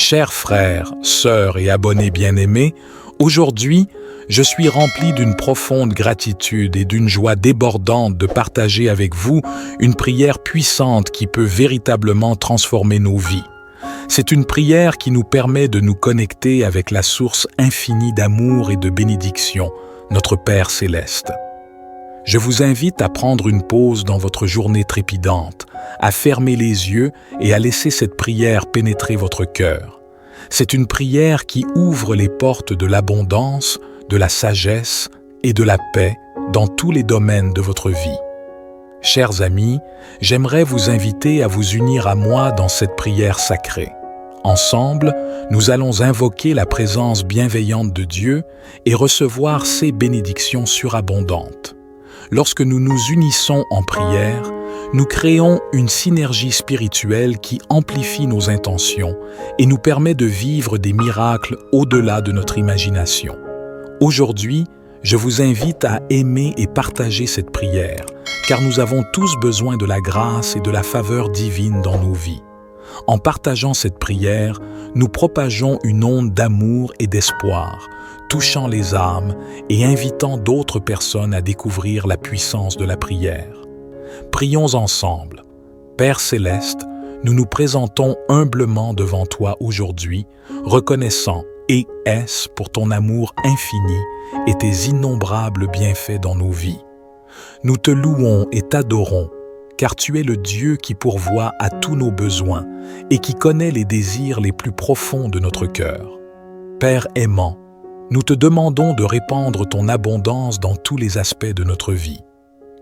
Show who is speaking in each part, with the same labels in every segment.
Speaker 1: Chers frères, sœurs et abonnés bien-aimés, aujourd'hui, je suis rempli d'une profonde gratitude et d'une joie débordante de partager avec vous une prière puissante qui peut véritablement transformer nos vies. C'est une prière qui nous permet de nous connecter avec la source infinie d'amour et de bénédiction, notre Père céleste. Je vous invite à prendre une pause dans votre journée trépidante, à fermer les yeux et à laisser cette prière pénétrer votre cœur. C'est une prière qui ouvre les portes de l'abondance, de la sagesse et de la paix dans tous les domaines de votre vie. Chers amis, j'aimerais vous inviter à vous unir à moi dans cette prière sacrée. Ensemble, nous allons invoquer la présence bienveillante de Dieu et recevoir ses bénédictions surabondantes. Lorsque nous nous unissons en prière, nous créons une synergie spirituelle qui amplifie nos intentions et nous permet de vivre des miracles au-delà de notre imagination. Aujourd'hui, je vous invite à aimer et partager cette prière, car nous avons tous besoin de la grâce et de la faveur divine dans nos vies. En partageant cette prière, nous propageons une onde d'amour et d'espoir, touchant les âmes et invitant d'autres personnes à découvrir la puissance de la prière. Prions ensemble. Père céleste, nous nous présentons humblement devant toi aujourd'hui, reconnaissant et est-ce pour ton amour infini et tes innombrables bienfaits dans nos vies. Nous te louons et t'adorons, car tu es le Dieu qui pourvoit à tous nos besoins et qui connaît les désirs les plus profonds de notre cœur. Père aimant, nous te demandons de répandre ton abondance dans tous les aspects de notre vie.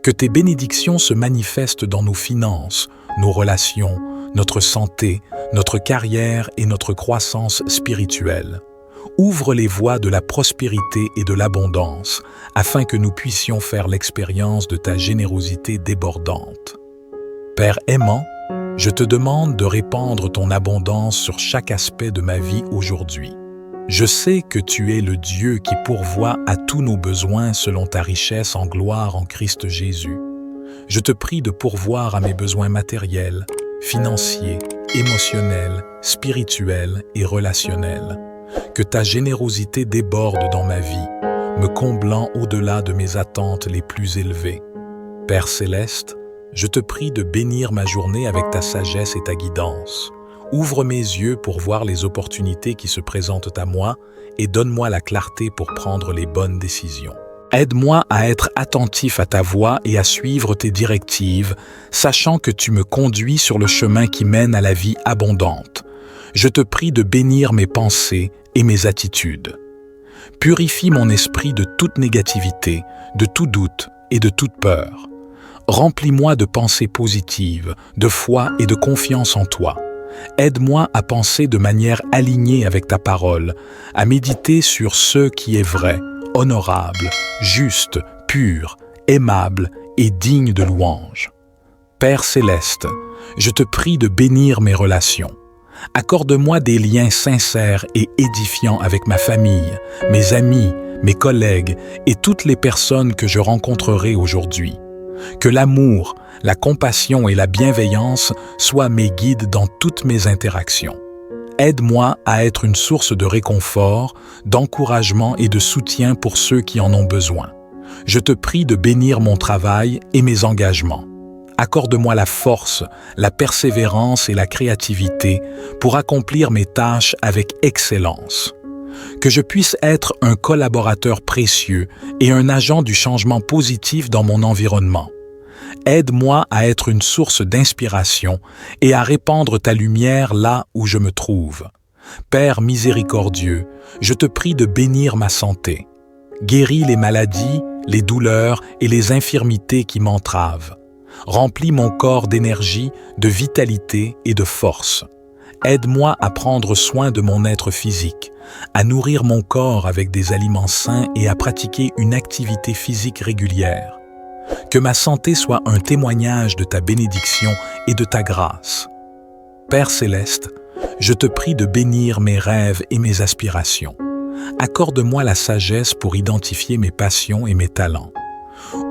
Speaker 1: Que tes bénédictions se manifestent dans nos finances, nos relations, notre santé, notre carrière et notre croissance spirituelle. Ouvre les voies de la prospérité et de l'abondance, afin que nous puissions faire l'expérience de ta générosité débordante. Père aimant, je te demande de répandre ton abondance sur chaque aspect de ma vie aujourd'hui. Je sais que tu es le Dieu qui pourvoit à tous nos besoins selon ta richesse en gloire en Christ Jésus. Je te prie de pourvoir à mes besoins matériels, financiers, émotionnels, spirituels et relationnels. Que ta générosité déborde dans ma vie, me comblant au-delà de mes attentes les plus élevées. Père céleste, je te prie de bénir ma journée avec ta sagesse et ta guidance. Ouvre mes yeux pour voir les opportunités qui se présentent à moi et donne-moi la clarté pour prendre les bonnes décisions. Aide-moi à être attentif à ta voix et à suivre tes directives, sachant que tu me conduis sur le chemin qui mène à la vie abondante. Je te prie de bénir mes pensées et mes attitudes. Purifie mon esprit de toute négativité, de tout doute et de toute peur. Remplis-moi de pensées positives, de foi et de confiance en toi. Aide-moi à penser de manière alignée avec ta parole, à méditer sur ce qui est vrai, honorable, juste, pur, aimable et digne de louange. Père céleste, je te prie de bénir mes relations. Accorde-moi des liens sincères et édifiants avec ma famille, mes amis, mes collègues et toutes les personnes que je rencontrerai aujourd'hui. Que l'amour, la compassion et la bienveillance soient mes guides dans toutes mes interactions. Aide-moi à être une source de réconfort, d'encouragement et de soutien pour ceux qui en ont besoin. Je te prie de bénir mon travail et mes engagements. Accorde-moi la force, la persévérance et la créativité pour accomplir mes tâches avec excellence. Que je puisse être un collaborateur précieux et un agent du changement positif dans mon environnement. Aide-moi à être une source d'inspiration et à répandre ta lumière là où je me trouve. Père miséricordieux, je te prie de bénir ma santé. Guéris les maladies, les douleurs et les infirmités qui m'entravent. Remplis mon corps d'énergie, de vitalité et de force. Aide-moi à prendre soin de mon être physique, à nourrir mon corps avec des aliments sains et à pratiquer une activité physique régulière. Que ma santé soit un témoignage de ta bénédiction et de ta grâce. Père céleste, je te prie de bénir mes rêves et mes aspirations. Accorde-moi la sagesse pour identifier mes passions et mes talents.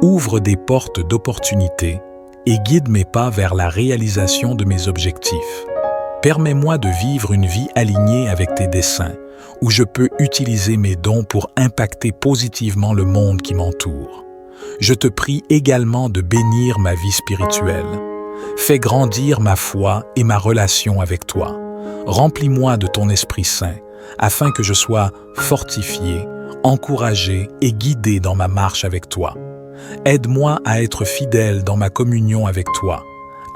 Speaker 1: Ouvre des portes d'opportunités et guide mes pas vers la réalisation de mes objectifs. Permets-moi de vivre une vie alignée avec tes desseins, où je peux utiliser mes dons pour impacter positivement le monde qui m'entoure. Je te prie également de bénir ma vie spirituelle. Fais grandir ma foi et ma relation avec toi. Remplis-moi de ton Esprit Saint, afin que je sois fortifié, encouragé et guidé dans ma marche avec toi. Aide-moi à être fidèle dans ma communion avec toi,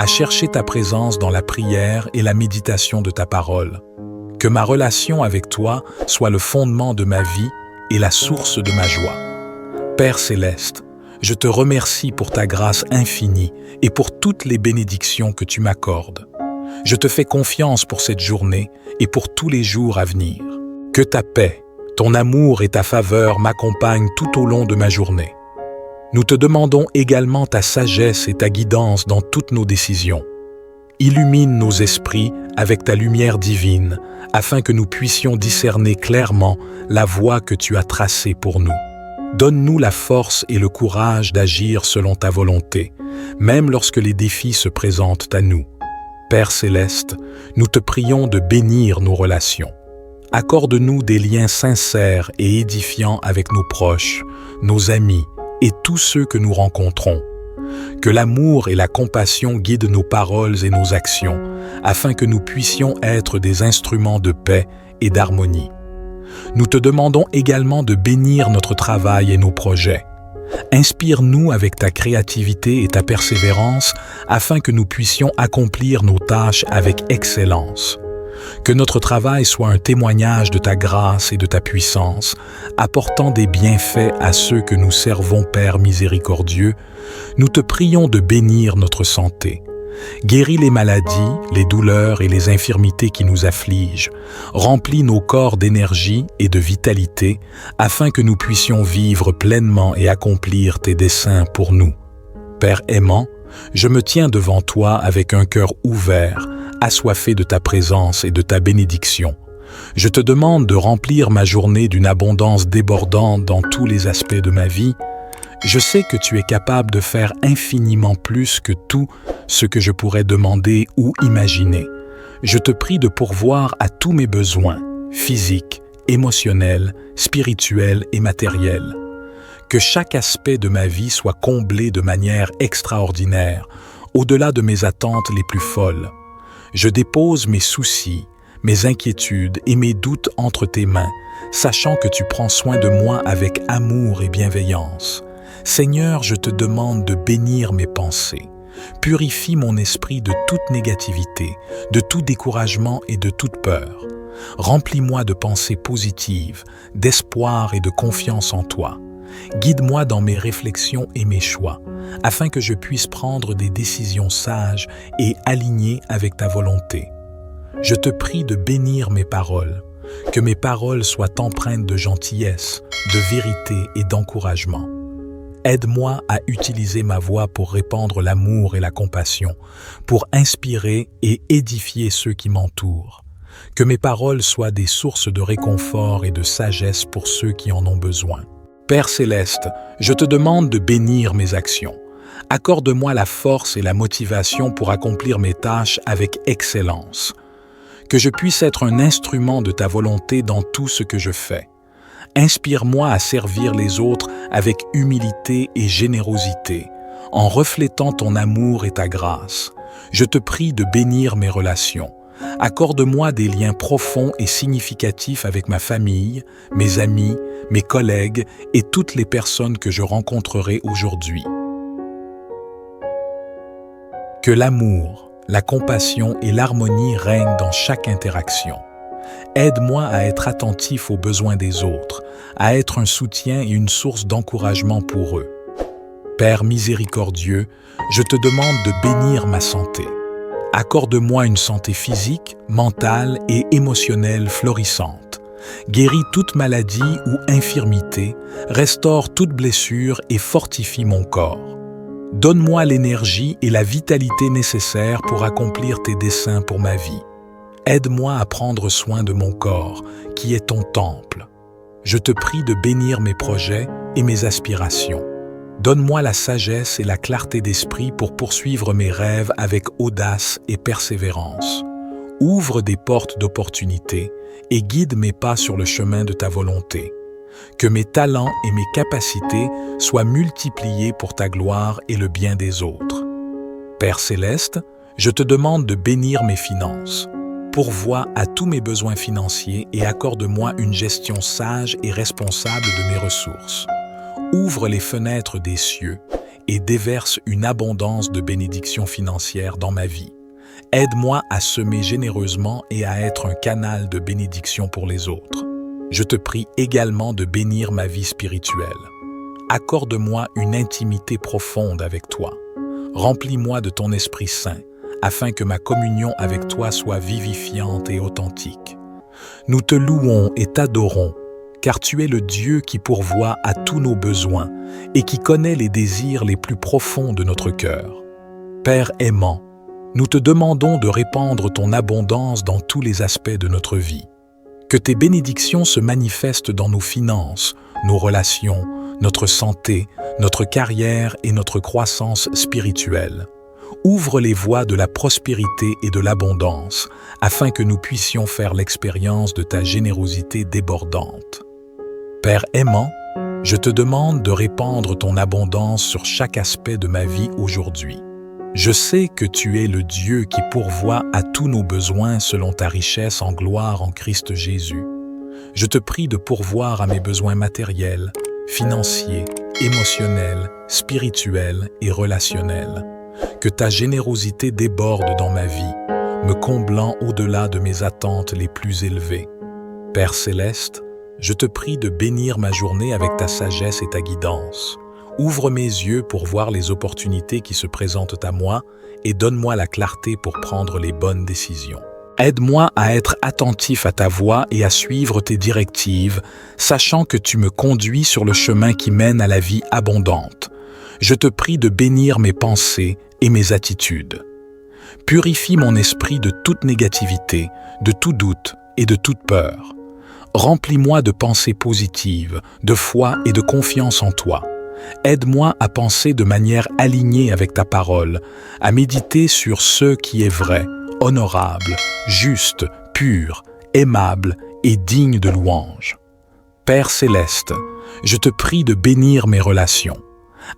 Speaker 1: à chercher ta présence dans la prière et la méditation de ta parole. Que ma relation avec toi soit le fondement de ma vie et la source de ma joie. Père céleste, je te remercie pour ta grâce infinie et pour toutes les bénédictions que tu m'accordes. Je te fais confiance pour cette journée et pour tous les jours à venir. Que ta paix, ton amour et ta faveur m'accompagnent tout au long de ma journée. Nous te demandons également ta sagesse et ta guidance dans toutes nos décisions. Illumine nos esprits avec ta lumière divine, afin que nous puissions discerner clairement la voie que tu as tracée pour nous. Donne-nous la force et le courage d'agir selon ta volonté, même lorsque les défis se présentent à nous. Père céleste, nous te prions de bénir nos relations. Accorde-nous des liens sincères et édifiants avec nos proches, nos amis et tous ceux que nous rencontrons. Que l'amour et la compassion guident nos paroles et nos actions, afin que nous puissions être des instruments de paix et d'harmonie. Nous te demandons également de bénir notre travail et nos projets. Inspire-nous avec ta créativité et ta persévérance, afin que nous puissions accomplir nos tâches avec excellence. Que notre travail soit un témoignage de ta grâce et de ta puissance, apportant des bienfaits à ceux que nous servons, Père miséricordieux. Nous te prions de bénir notre santé. Guéris les maladies, les douleurs et les infirmités qui nous affligent. Remplis nos corps d'énergie et de vitalité, afin que nous puissions vivre pleinement et accomplir tes desseins pour nous. Père aimant, je me tiens devant toi avec un cœur ouvert, assoiffé de ta présence et de ta bénédiction. Je te demande de remplir ma journée d'une abondance débordante dans tous les aspects de ma vie. Je sais que tu es capable de faire infiniment plus que tout ce que je pourrais demander ou imaginer. Je te prie de pourvoir à tous mes besoins, physiques, émotionnels, spirituels et matériels. Que chaque aspect de ma vie soit comblé de manière extraordinaire, au-delà de mes attentes les plus folles. Je dépose mes soucis, mes inquiétudes et mes doutes entre tes mains, sachant que tu prends soin de moi avec amour et bienveillance. Seigneur, je te demande de bénir mes pensées. Purifie mon esprit de toute négativité, de tout découragement et de toute peur. Remplis-moi de pensées positives, d'espoir et de confiance en toi. Guide-moi dans mes réflexions et mes choix, afin que je puisse prendre des décisions sages et alignées avec ta volonté. Je te prie de bénir mes paroles, que mes paroles soient empreintes de gentillesse, de vérité et d'encouragement. Aide-moi à utiliser ma voix pour répandre l'amour et la compassion, pour inspirer et édifier ceux qui m'entourent. Que mes paroles soient des sources de réconfort et de sagesse pour ceux qui en ont besoin. Père céleste, je te demande de bénir mes actions. Accorde-moi la force et la motivation pour accomplir mes tâches avec excellence. Que je puisse être un instrument de ta volonté dans tout ce que je fais. Inspire-moi à servir les autres avec humilité et générosité, en reflétant ton amour et ta grâce. Je te prie de bénir mes relations. Accorde-moi des liens profonds et significatifs avec ma famille, mes amis, mes collègues et toutes les personnes que je rencontrerai aujourd'hui. Que l'amour, la compassion et l'harmonie règnent dans chaque interaction. Aide-moi à être attentif aux besoins des autres, à être un soutien et une source d'encouragement pour eux. Père miséricordieux, je te demande de bénir ma santé. Accorde-moi une santé physique, mentale et émotionnelle florissante. Guéris toute maladie ou infirmité, restaure toute blessure et fortifie mon corps. Donne-moi l'énergie et la vitalité nécessaires pour accomplir tes desseins pour ma vie. Aide-moi à prendre soin de mon corps, qui est ton temple. Je te prie de bénir mes projets et mes aspirations. Donne-moi la sagesse et la clarté d'esprit pour poursuivre mes rêves avec audace et persévérance. Ouvre des portes d'opportunité et guide mes pas sur le chemin de ta volonté. Que mes talents et mes capacités soient multipliés pour ta gloire et le bien des autres. Père céleste, je te demande de bénir mes finances. Pourvois à tous mes besoins financiers et accorde-moi une gestion sage et responsable de mes ressources. Ouvre les fenêtres des cieux et déverse une abondance de bénédictions financières dans ma vie. Aide-moi à semer généreusement et à être un canal de bénédiction pour les autres. Je te prie également de bénir ma vie spirituelle. Accorde-moi une intimité profonde avec toi. Remplis-moi de ton Esprit Saint, afin que ma communion avec toi soit vivifiante et authentique. Nous te louons et t'adorons, car tu es le Dieu qui pourvoit à tous nos besoins et qui connaît les désirs les plus profonds de notre cœur. Père aimant, nous te demandons de répandre ton abondance dans tous les aspects de notre vie. Que tes bénédictions se manifestent dans nos finances, nos relations, notre santé, notre carrière et notre croissance spirituelle. Ouvre les voies de la prospérité et de l'abondance, afin que nous puissions faire l'expérience de ta générosité débordante. Père aimant, je te demande de répandre ton abondance sur chaque aspect de ma vie aujourd'hui. Je sais que tu es le Dieu qui pourvoit à tous nos besoins selon ta richesse en gloire en Christ Jésus. Je te prie de pourvoir à mes besoins matériels, financiers, émotionnels, spirituels et relationnels. Que ta générosité déborde dans ma vie, me comblant au-delà de mes attentes les plus élevées. Père céleste, je te prie de bénir ma journée avec ta sagesse et ta guidance. Ouvre mes yeux pour voir les opportunités qui se présentent à moi et donne-moi la clarté pour prendre les bonnes décisions. Aide-moi à être attentif à ta voix et à suivre tes directives, sachant que tu me conduis sur le chemin qui mène à la vie abondante. Je te prie de bénir mes pensées et mes attitudes. Purifie mon esprit de toute négativité, de tout doute et de toute peur. Remplis-moi de pensées positives, de foi et de confiance en toi. Aide-moi à penser de manière alignée avec ta parole, à méditer sur ce qui est vrai, honorable, juste, pur, aimable et digne de louange. Père céleste, je te prie de bénir mes relations.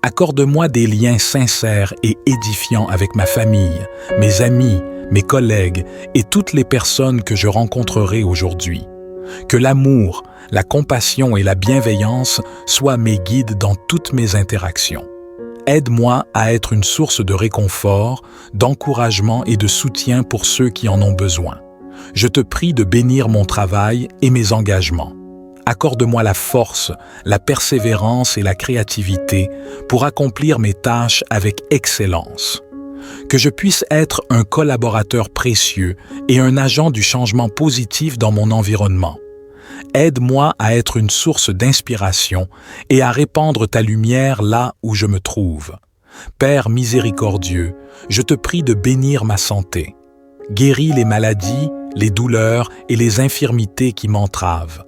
Speaker 1: Accorde-moi des liens sincères et édifiants avec ma famille, mes amis, mes collègues et toutes les personnes que je rencontrerai aujourd'hui. Que l'amour, la compassion et la bienveillance soient mes guides dans toutes mes interactions. Aide-moi à être une source de réconfort, d'encouragement et de soutien pour ceux qui en ont besoin. Je te prie de bénir mon travail et mes engagements. Accorde-moi la force, la persévérance et la créativité pour accomplir mes tâches avec excellence. Que je puisse être un collaborateur précieux et un agent du changement positif dans mon environnement. Aide-moi à être une source d'inspiration et à répandre ta lumière là où je me trouve. Père miséricordieux, je te prie de bénir ma santé. Guéris les maladies, les douleurs et les infirmités qui m'entravent.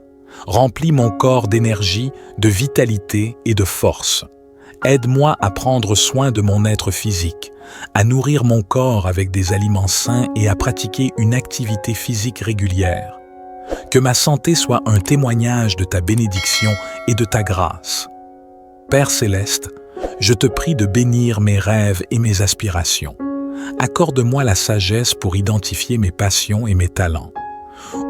Speaker 1: Remplis mon corps d'énergie, de vitalité et de force. Aide-moi à prendre soin de mon être physique, à nourrir mon corps avec des aliments sains et à pratiquer une activité physique régulière. Que ma santé soit un témoignage de ta bénédiction et de ta grâce. Père céleste, je te prie de bénir mes rêves et mes aspirations. Accorde-moi la sagesse pour identifier mes passions et mes talents.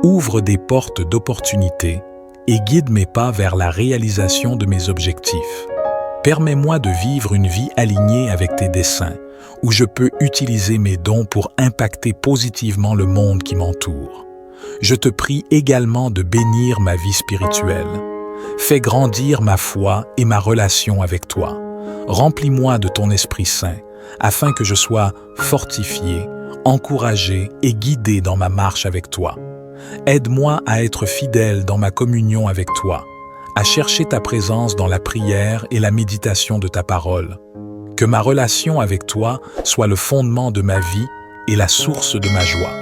Speaker 1: Ouvre des portes d'opportunités et guide mes pas vers la réalisation de mes objectifs. Permets-moi de vivre une vie alignée avec tes desseins, où je peux utiliser mes dons pour impacter positivement le monde qui m'entoure. Je te prie également de bénir ma vie spirituelle. Fais grandir ma foi et ma relation avec toi. Remplis-moi de ton Esprit Saint, afin que je sois fortifié, encouragé et guidé dans ma marche avec toi. Aide-moi à être fidèle dans ma communion avec toi, à chercher ta présence dans la prière et la méditation de ta parole. Que ma relation avec toi soit le fondement de ma vie et la source de ma joie.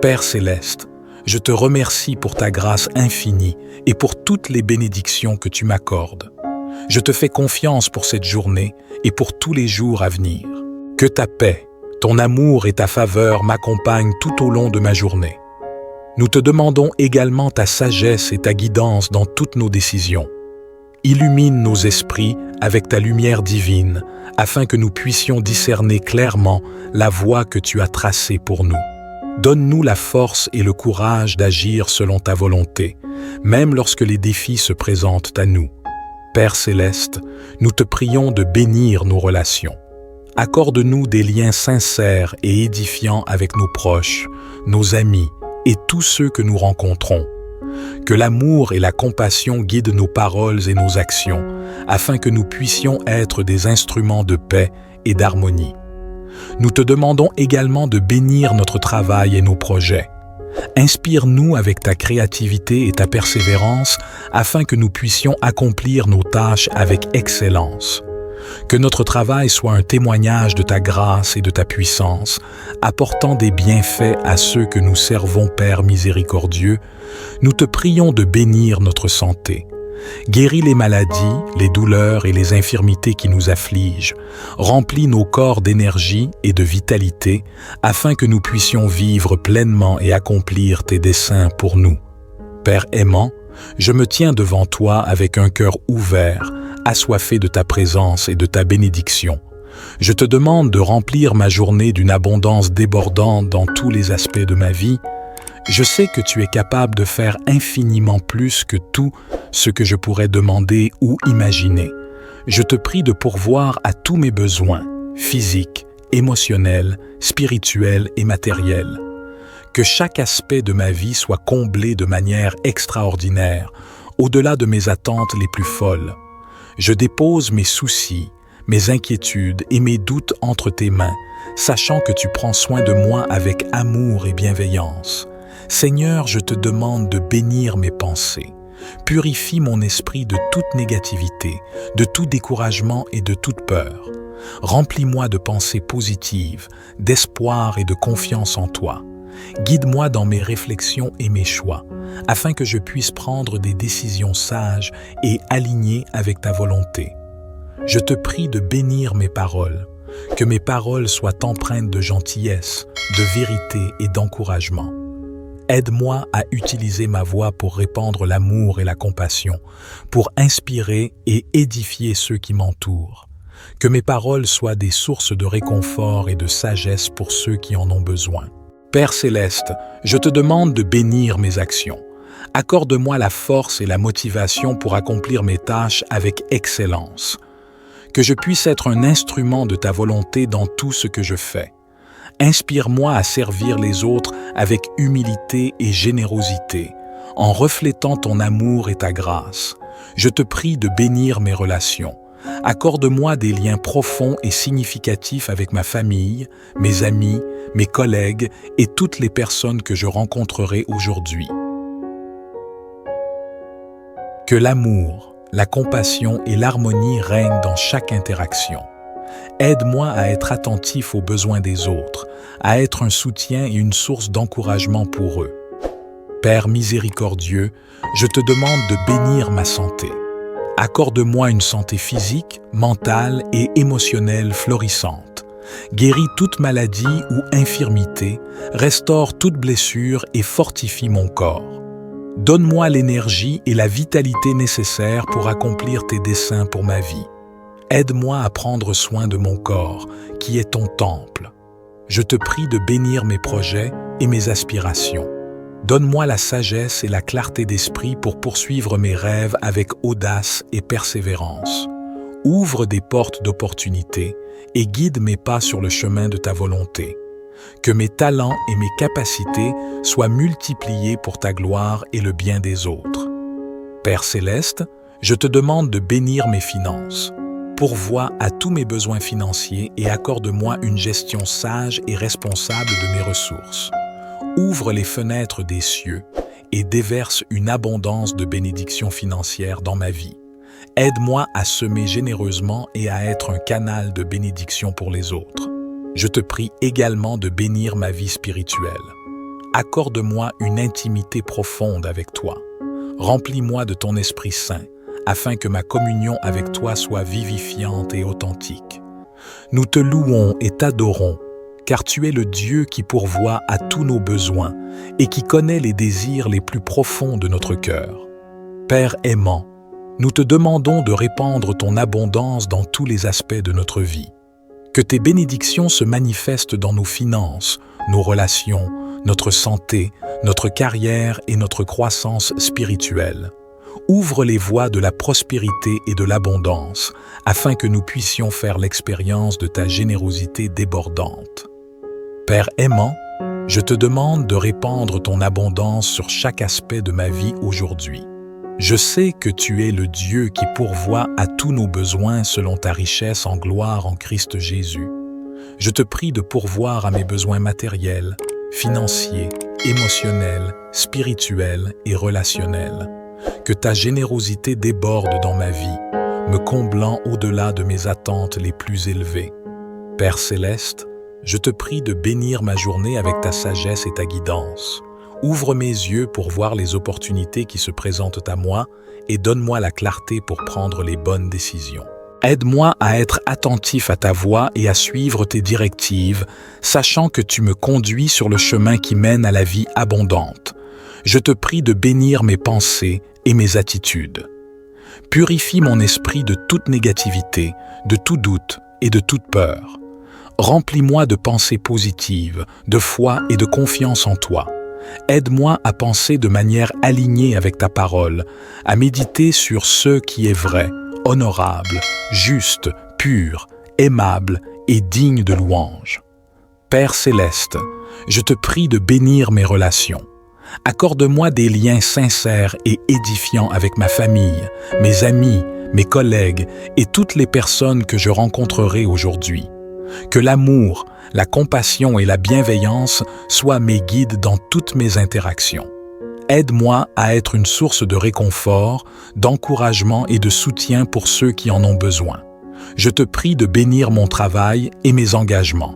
Speaker 1: Père céleste, je te remercie pour ta grâce infinie et pour toutes les bénédictions que tu m'accordes. Je te fais confiance pour cette journée et pour tous les jours à venir. Que ta paix, Ton amour et ta faveur m'accompagnent tout au long de ma journée. Nous te demandons également ta sagesse et ta guidance dans toutes nos décisions. Illumine nos esprits avec ta lumière divine, afin que nous puissions discerner clairement la voie que tu as tracée pour nous. Donne-nous la force et le courage d'agir selon ta volonté, même lorsque les défis se présentent à nous. Père céleste, nous te prions de bénir nos relations. Accorde-nous des liens sincères et édifiants avec nos proches, nos amis et tous ceux que nous rencontrons. Que l'amour et la compassion guident nos paroles et nos actions, afin que nous puissions être des instruments de paix et d'harmonie. Nous te demandons également de bénir notre travail et nos projets. Inspire-nous avec ta créativité et ta persévérance, afin que nous puissions accomplir nos tâches avec excellence. Que notre travail soit un témoignage de ta grâce et de ta puissance, apportant des bienfaits à ceux que nous servons, Père miséricordieux. Nous te prions de bénir notre santé. Guéris les maladies, les douleurs et les infirmités qui nous affligent. Remplis nos corps d'énergie et de vitalité, afin que nous puissions vivre pleinement et accomplir tes desseins pour nous. Père aimant, je me tiens devant toi avec un cœur ouvert, assoiffé de ta présence et de ta bénédiction. Je te demande de remplir ma journée d'une abondance débordante dans tous les aspects de ma vie. Je sais que tu es capable de faire infiniment plus que tout ce que je pourrais demander ou imaginer. Je te prie de pourvoir à tous mes besoins, physiques, émotionnels, spirituels et matériels. Que chaque aspect de ma vie soit comblé de manière extraordinaire, au-delà de mes attentes les plus folles. Je dépose mes soucis, mes inquiétudes et mes doutes entre tes mains, sachant que tu prends soin de moi avec amour et bienveillance. Seigneur, je te demande de bénir mes pensées. Purifie mon esprit de toute négativité, de tout découragement et de toute peur. Remplis-moi de pensées positives, d'espoir et de confiance en toi. Guide-moi dans mes réflexions et mes choix, afin que je puisse prendre des décisions sages et alignées avec ta volonté. Je te prie de bénir mes paroles, que mes paroles soient empreintes de gentillesse, de vérité et d'encouragement. Aide-moi à utiliser ma voix pour répandre l'amour et la compassion, pour inspirer et édifier ceux qui m'entourent. Que mes paroles soient des sources de réconfort et de sagesse pour ceux qui en ont besoin. Père céleste, je te demande de bénir mes actions. Accorde-moi la force et la motivation pour accomplir mes tâches avec excellence. Que je puisse être un instrument de ta volonté dans tout ce que je fais. Inspire-moi à servir les autres avec humilité et générosité, en reflétant ton amour et ta grâce. Je te prie de bénir mes relations. Accorde-moi des liens profonds et significatifs avec ma famille, mes amis, mes collègues et toutes les personnes que je rencontrerai aujourd'hui. Que l'amour, la compassion et l'harmonie règnent dans chaque interaction. Aide-moi à être attentif aux besoins des autres, à être un soutien et une source d'encouragement pour eux. Père miséricordieux, je te demande de bénir ma santé. Accorde-moi une santé physique, mentale et émotionnelle florissante. Guéris toute maladie ou infirmité, restaure toute blessure et fortifie mon corps. Donne-moi l'énergie et la vitalité nécessaires pour accomplir tes desseins pour ma vie. Aide-moi à prendre soin de mon corps, qui est ton temple. Je te prie de bénir mes projets et mes aspirations. Donne-moi la sagesse et la clarté d'esprit pour poursuivre mes rêves avec audace et persévérance. Ouvre des portes d'opportunités et guide mes pas sur le chemin de ta volonté. Que mes talents et mes capacités soient multipliés pour ta gloire et le bien des autres. Père céleste, je te demande de bénir mes finances. Pourvois à tous mes besoins financiers et accorde-moi une gestion sage et responsable de mes ressources. Ouvre les fenêtres des cieux et déverse une abondance de bénédictions financières dans ma vie. Aide-moi à semer généreusement et à être un canal de bénédiction pour les autres. Je te prie également de bénir ma vie spirituelle. Accorde-moi une intimité profonde avec toi. Remplis-moi de ton Esprit Saint, afin que ma communion avec toi soit vivifiante et authentique. Nous te louons et t'adorons, car tu es le Dieu qui pourvoit à tous nos besoins et qui connaît les désirs les plus profonds de notre cœur. Père aimant, nous te demandons de répandre ton abondance dans tous les aspects de notre vie. Que tes bénédictions se manifestent dans nos finances, nos relations, notre santé, notre carrière et notre croissance spirituelle. Ouvre les voies de la prospérité et de l'abondance, afin que nous puissions faire l'expérience de ta générosité débordante. Père aimant, je te demande de répandre ton abondance sur chaque aspect de ma vie aujourd'hui. Je sais que tu es le Dieu qui pourvoit à tous nos besoins selon ta richesse en gloire en Christ Jésus. Je te prie de pourvoir à mes besoins matériels, financiers, émotionnels, spirituels et relationnels. Que ta générosité déborde dans ma vie, me comblant au-delà de mes attentes les plus élevées. Père céleste, je te prie de bénir ma journée avec ta sagesse et ta guidance. Ouvre mes yeux pour voir les opportunités qui se présentent à moi et donne-moi la clarté pour prendre les bonnes décisions. Aide-moi à être attentif à ta voix et à suivre tes directives, sachant que tu me conduis sur le chemin qui mène à la vie abondante. Je te prie de bénir mes pensées et mes attitudes. Purifie mon esprit de toute négativité, de tout doute et de toute peur. Remplis-moi de pensées positives, de foi et de confiance en toi. Aide-moi à penser de manière alignée avec ta parole, à méditer sur ce qui est vrai, honorable, juste, pur, aimable et digne de louange. Père céleste, je te prie de bénir mes relations. Accorde-moi des liens sincères et édifiants avec ma famille, mes amis, mes collègues et toutes les personnes que je rencontrerai aujourd'hui. Que l'amour, la compassion et la bienveillance soient mes guides dans toutes mes interactions. Aide-moi à être une source de réconfort, d'encouragement et de soutien pour ceux qui en ont besoin. Je te prie de bénir mon travail et mes engagements.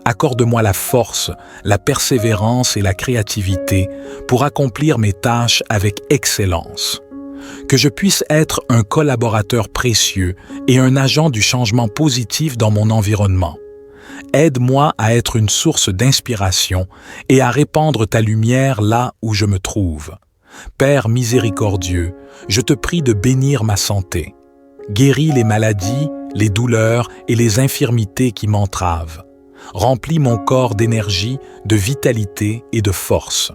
Speaker 1: Accorde-moi la force, la persévérance et la créativité pour accomplir mes tâches avec excellence. Que je puisse être un collaborateur précieux et un agent du changement positif dans mon environnement. Aide-moi à être une source d'inspiration et à répandre ta lumière là où je me trouve. Père miséricordieux, je te prie de bénir ma santé. Guéris les maladies, les douleurs et les infirmités qui m'entravent. Remplis mon corps d'énergie, de vitalité et de force.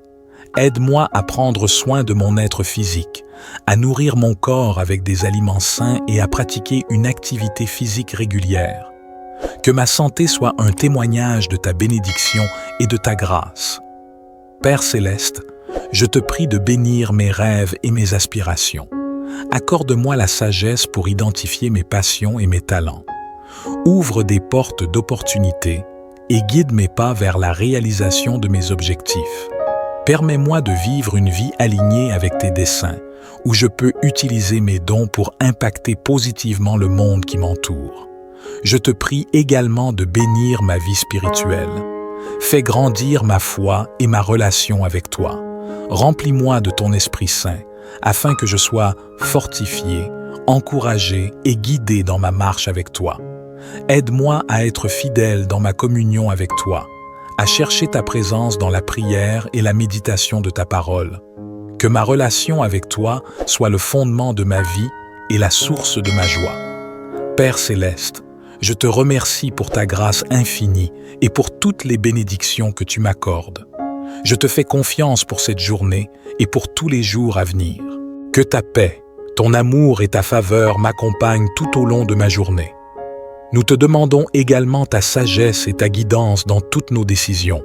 Speaker 1: Aide-moi à prendre soin de mon être physique, à nourrir mon corps avec des aliments sains et à pratiquer une activité physique régulière. Que ma santé soit un témoignage de ta bénédiction et de ta grâce. Père céleste, je te prie de bénir mes rêves et mes aspirations. Accorde-moi la sagesse pour identifier mes passions et mes talents. Ouvre des portes d'opportunités et guide mes pas vers la réalisation de mes objectifs. Permets-moi de vivre une vie alignée avec tes desseins, où je peux utiliser mes dons pour impacter positivement le monde qui m'entoure. Je te prie également de bénir ma vie spirituelle. Fais grandir ma foi et ma relation avec toi. Remplis-moi de ton Esprit Saint, afin que je sois fortifié, encouragé et guidé dans ma marche avec toi. Aide-moi à être fidèle dans ma communion avec toi, à chercher ta présence dans la prière et la méditation de ta parole. Que ma relation avec toi soit le fondement de ma vie et la source de ma joie. Père céleste, je te remercie pour ta grâce infinie et pour toutes les bénédictions que tu m'accordes. Je te fais confiance pour cette journée et pour tous les jours à venir. Que ta paix, ton amour et ta faveur m'accompagnent tout au long de ma journée. Nous te demandons également ta sagesse et ta guidance dans toutes nos décisions.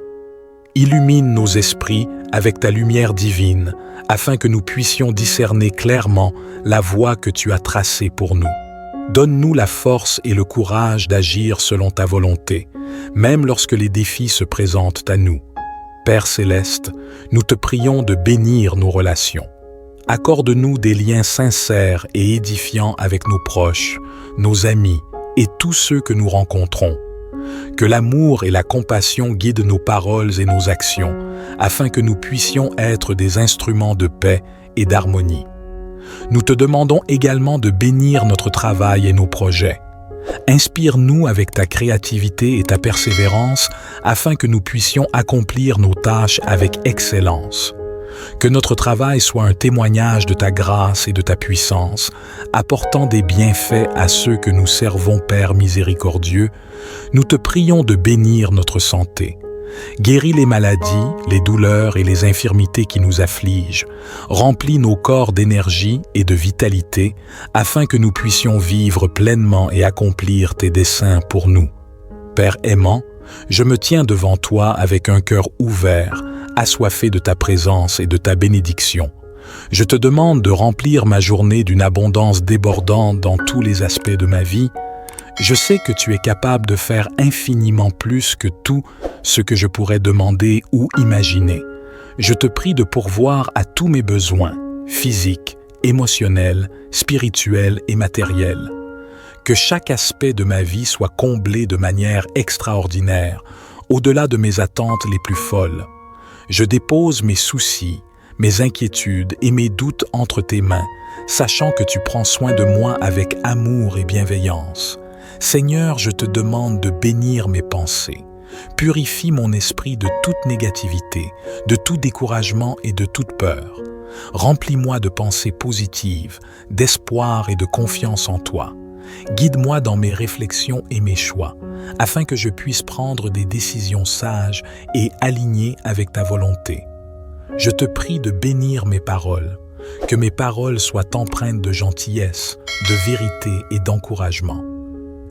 Speaker 1: Illumine nos esprits avec ta lumière divine, afin que nous puissions discerner clairement la voie que tu as tracée pour nous. Donne-nous la force et le courage d'agir selon ta volonté, même lorsque les défis se présentent à nous. Père céleste, nous te prions de bénir nos relations. Accorde-nous des liens sincères et édifiants avec nos proches, nos amis et tous ceux que nous rencontrons. Que l'amour et la compassion guident nos paroles et nos actions, afin que nous puissions être des instruments de paix et d'harmonie. Nous te demandons également de bénir notre travail et nos projets. Inspire-nous avec ta créativité et ta persévérance afin que nous puissions accomplir nos tâches avec excellence. Que notre travail soit un témoignage de ta grâce et de ta puissance, apportant des bienfaits à ceux que nous servons, Père miséricordieux. Nous te prions de bénir notre santé. Guéris les maladies, les douleurs et les infirmités qui nous affligent. Remplis nos corps d'énergie et de vitalité, afin que nous puissions vivre pleinement et accomplir tes desseins pour nous. Père aimant, je me tiens devant toi avec un cœur ouvert, assoiffé de ta présence et de ta bénédiction. Je te demande de remplir ma journée d'une abondance débordante dans tous les aspects de ma vie. Je sais que tu es capable de faire infiniment plus que tout ce que je pourrais demander ou imaginer. Je te prie de pourvoir à tous mes besoins, physiques, émotionnels, spirituels et matériels. Que chaque aspect de ma vie soit comblé de manière extraordinaire, au-delà de mes attentes les plus folles. Je dépose mes soucis, mes inquiétudes et mes doutes entre tes mains, sachant que tu prends soin de moi avec amour et bienveillance. Seigneur, je te demande de bénir mes pensées. Purifie mon esprit de toute négativité, de tout découragement et de toute peur. Remplis-moi de pensées positives, d'espoir et de confiance en toi. Guide-moi dans mes réflexions et mes choix, afin que je puisse prendre des décisions sages et alignées avec ta volonté. Je te prie de bénir mes paroles, que mes paroles soient empreintes de gentillesse, de vérité et d'encouragement.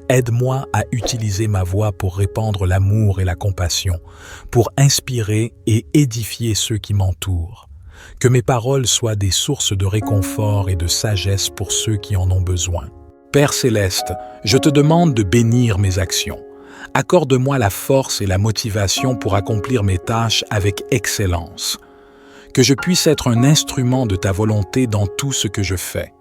Speaker 1: Aide-moi à utiliser ma voix pour répandre l'amour et la compassion, pour inspirer et édifier ceux qui m'entourent. Que mes paroles soient des sources de réconfort et de sagesse pour ceux qui en ont besoin. Père céleste, je te demande de bénir mes actions. Accorde-moi la force et la motivation pour accomplir mes tâches avec excellence. Que je puisse être un instrument de ta volonté dans tout ce que je fais.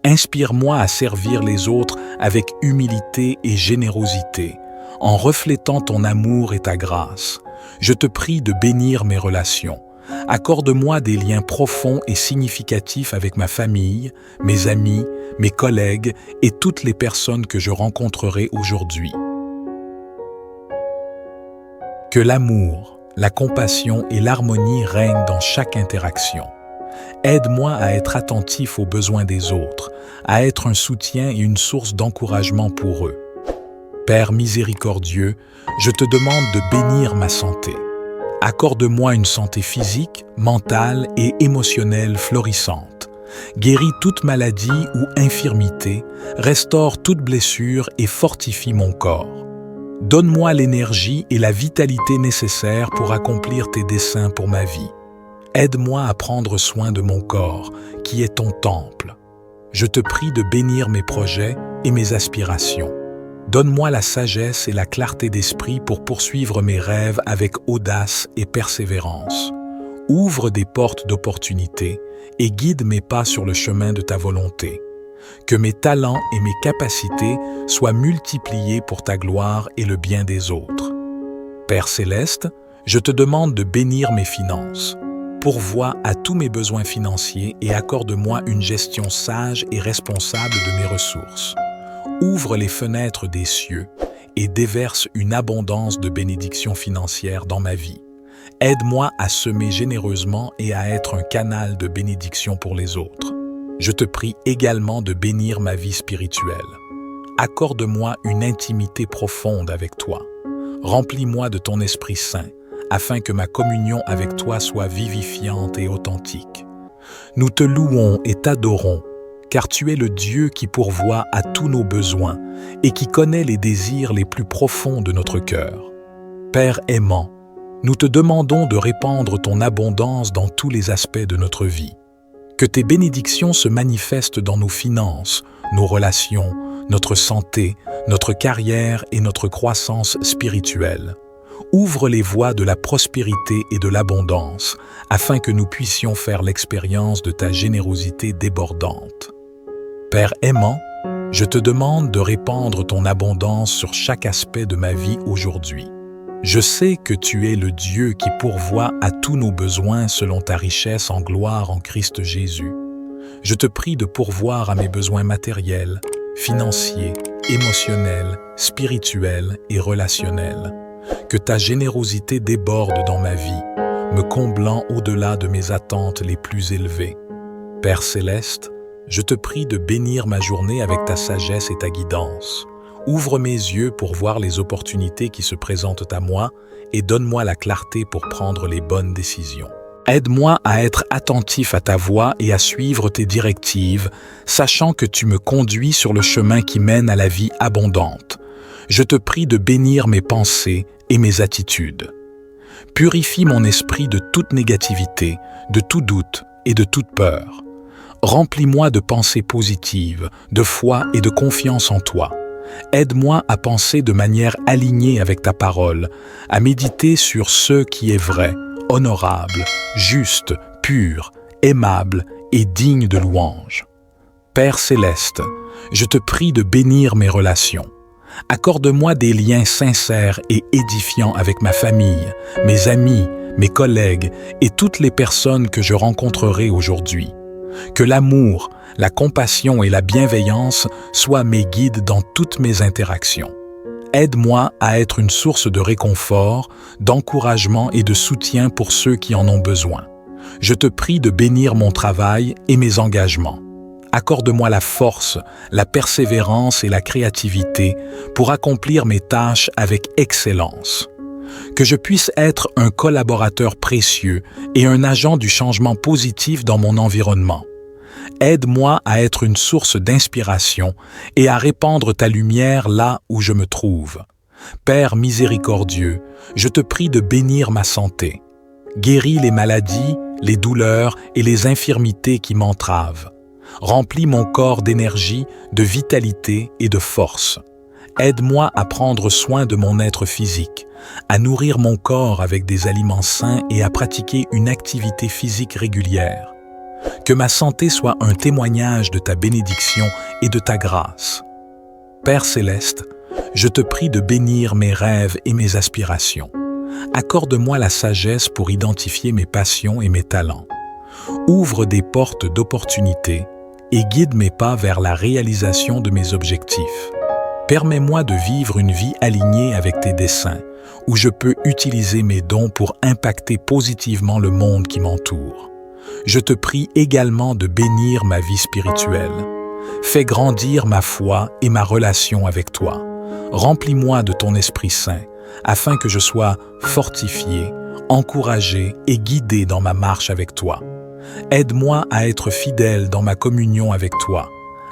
Speaker 1: Inspire-moi à servir les autres avec humilité et générosité, en reflétant ton amour et ta grâce. Je te prie de bénir mes relations. Accorde-moi des liens profonds et significatifs avec ma famille, mes amis, mes collègues et toutes les personnes que je rencontrerai aujourd'hui. Que l'amour, la compassion et l'harmonie règnent dans chaque interaction. Aide-moi à être attentif aux besoins des autres, à être un soutien et une source d'encouragement pour eux. Père miséricordieux, je te demande de bénir ma santé. Accorde-moi une santé physique, mentale et émotionnelle florissante. Guéris toute maladie ou infirmité, restaure toute blessure et fortifie mon corps. Donne-moi l'énergie et la vitalité nécessaires pour accomplir tes desseins pour ma vie. Aide-moi à prendre soin de mon corps, qui est ton temple. Je te prie de bénir mes projets et mes aspirations. Donne-moi la sagesse et la clarté d'esprit pour poursuivre mes rêves avec audace et persévérance. Ouvre des portes d'opportunité et guide mes pas sur le chemin de ta volonté. Que mes talents et mes capacités soient multipliés pour ta gloire et le bien des autres. Père céleste, je te demande de bénir mes finances. Pourvois à tous mes besoins financiers et accorde-moi une gestion sage et responsable de mes ressources. Ouvre les fenêtres des cieux et déverse une abondance de bénédictions financières dans ma vie. Aide-moi à semer généreusement et à être un canal de bénédiction pour les autres. Je te prie également de bénir ma vie spirituelle. Accorde-moi une intimité profonde avec toi. Remplis-moi de ton Esprit Saint, afin que ma communion avec toi soit vivifiante et authentique. Nous te louons et t'adorons, car tu es le Dieu qui pourvoit à tous nos besoins et qui connaît les désirs les plus profonds de notre cœur. Père aimant, nous te demandons de répandre ton abondance dans tous les aspects de notre vie. Que tes bénédictions se manifestent dans nos finances, nos relations, notre santé, notre carrière et notre croissance spirituelle. Ouvre les voies de la prospérité et de l'abondance, afin que nous puissions faire l'expérience de ta générosité débordante. Père aimant, je te demande de répandre ton abondance sur chaque aspect de ma vie aujourd'hui. Je sais que tu es le Dieu qui pourvoit à tous nos besoins selon ta richesse en gloire en Christ Jésus. Je te prie de pourvoir à mes besoins matériels, financiers émotionnelle, spirituelle et relationnelle. Que ta générosité déborde dans ma vie, me comblant au-delà de mes attentes les plus élevées. Père céleste, je te prie de bénir ma journée avec ta sagesse et ta guidance. Ouvre mes yeux pour voir les opportunités qui se présentent à moi et donne-moi la clarté pour prendre les bonnes décisions. Aide-moi à être attentif à ta voix et à suivre tes directives, sachant que tu me conduis sur le chemin qui mène à la vie abondante. Je te prie de bénir mes pensées et mes attitudes. Purifie mon esprit de toute négativité, de tout doute et de toute peur. Remplis-moi de pensées positives, de foi et de confiance en toi. Aide-moi à penser de manière alignée avec ta parole, à méditer sur ce qui est vrai, honorable, juste, pur, aimable et digne de louange. Père céleste, je te prie de bénir mes relations. Accorde-moi des liens sincères et édifiants avec ma famille, mes amis, mes collègues et toutes les personnes que je rencontrerai aujourd'hui. Que l'amour, la compassion et la bienveillance soient mes guides dans toutes mes interactions. Aide-moi à être une source de réconfort, d'encouragement et de soutien pour ceux qui en ont besoin. Je te prie de bénir mon travail et mes engagements. Accorde-moi la force, la persévérance et la créativité pour accomplir mes tâches avec excellence. Que je puisse être un collaborateur précieux et un agent du changement positif dans mon environnement. Aide-moi à être une source d'inspiration et à répandre ta lumière là où je me trouve. Père miséricordieux, je te prie de bénir ma santé. Guéris les maladies, les douleurs et les infirmités qui m'entravent. Remplis mon corps d'énergie, de vitalité et de force. Aide-moi à prendre soin de mon être physique, à nourrir mon corps avec des aliments sains et à pratiquer une activité physique régulière. Que ma santé soit un témoignage de ta bénédiction et de ta grâce. Père céleste, je te prie de bénir mes rêves et mes aspirations. Accorde-moi la sagesse pour identifier mes passions et mes talents. Ouvre des portes d'opportunités et guide mes pas vers la réalisation de mes objectifs. Permets-moi de vivre une vie alignée avec tes desseins, où je peux utiliser mes dons pour impacter positivement le monde qui m'entoure. Je te prie également de bénir ma vie spirituelle. Fais grandir ma foi et ma relation avec toi. Remplis-moi de ton Esprit Saint, afin que je sois fortifié, encouragé et guidé dans ma marche avec toi. Aide-moi à être fidèle dans ma communion avec toi,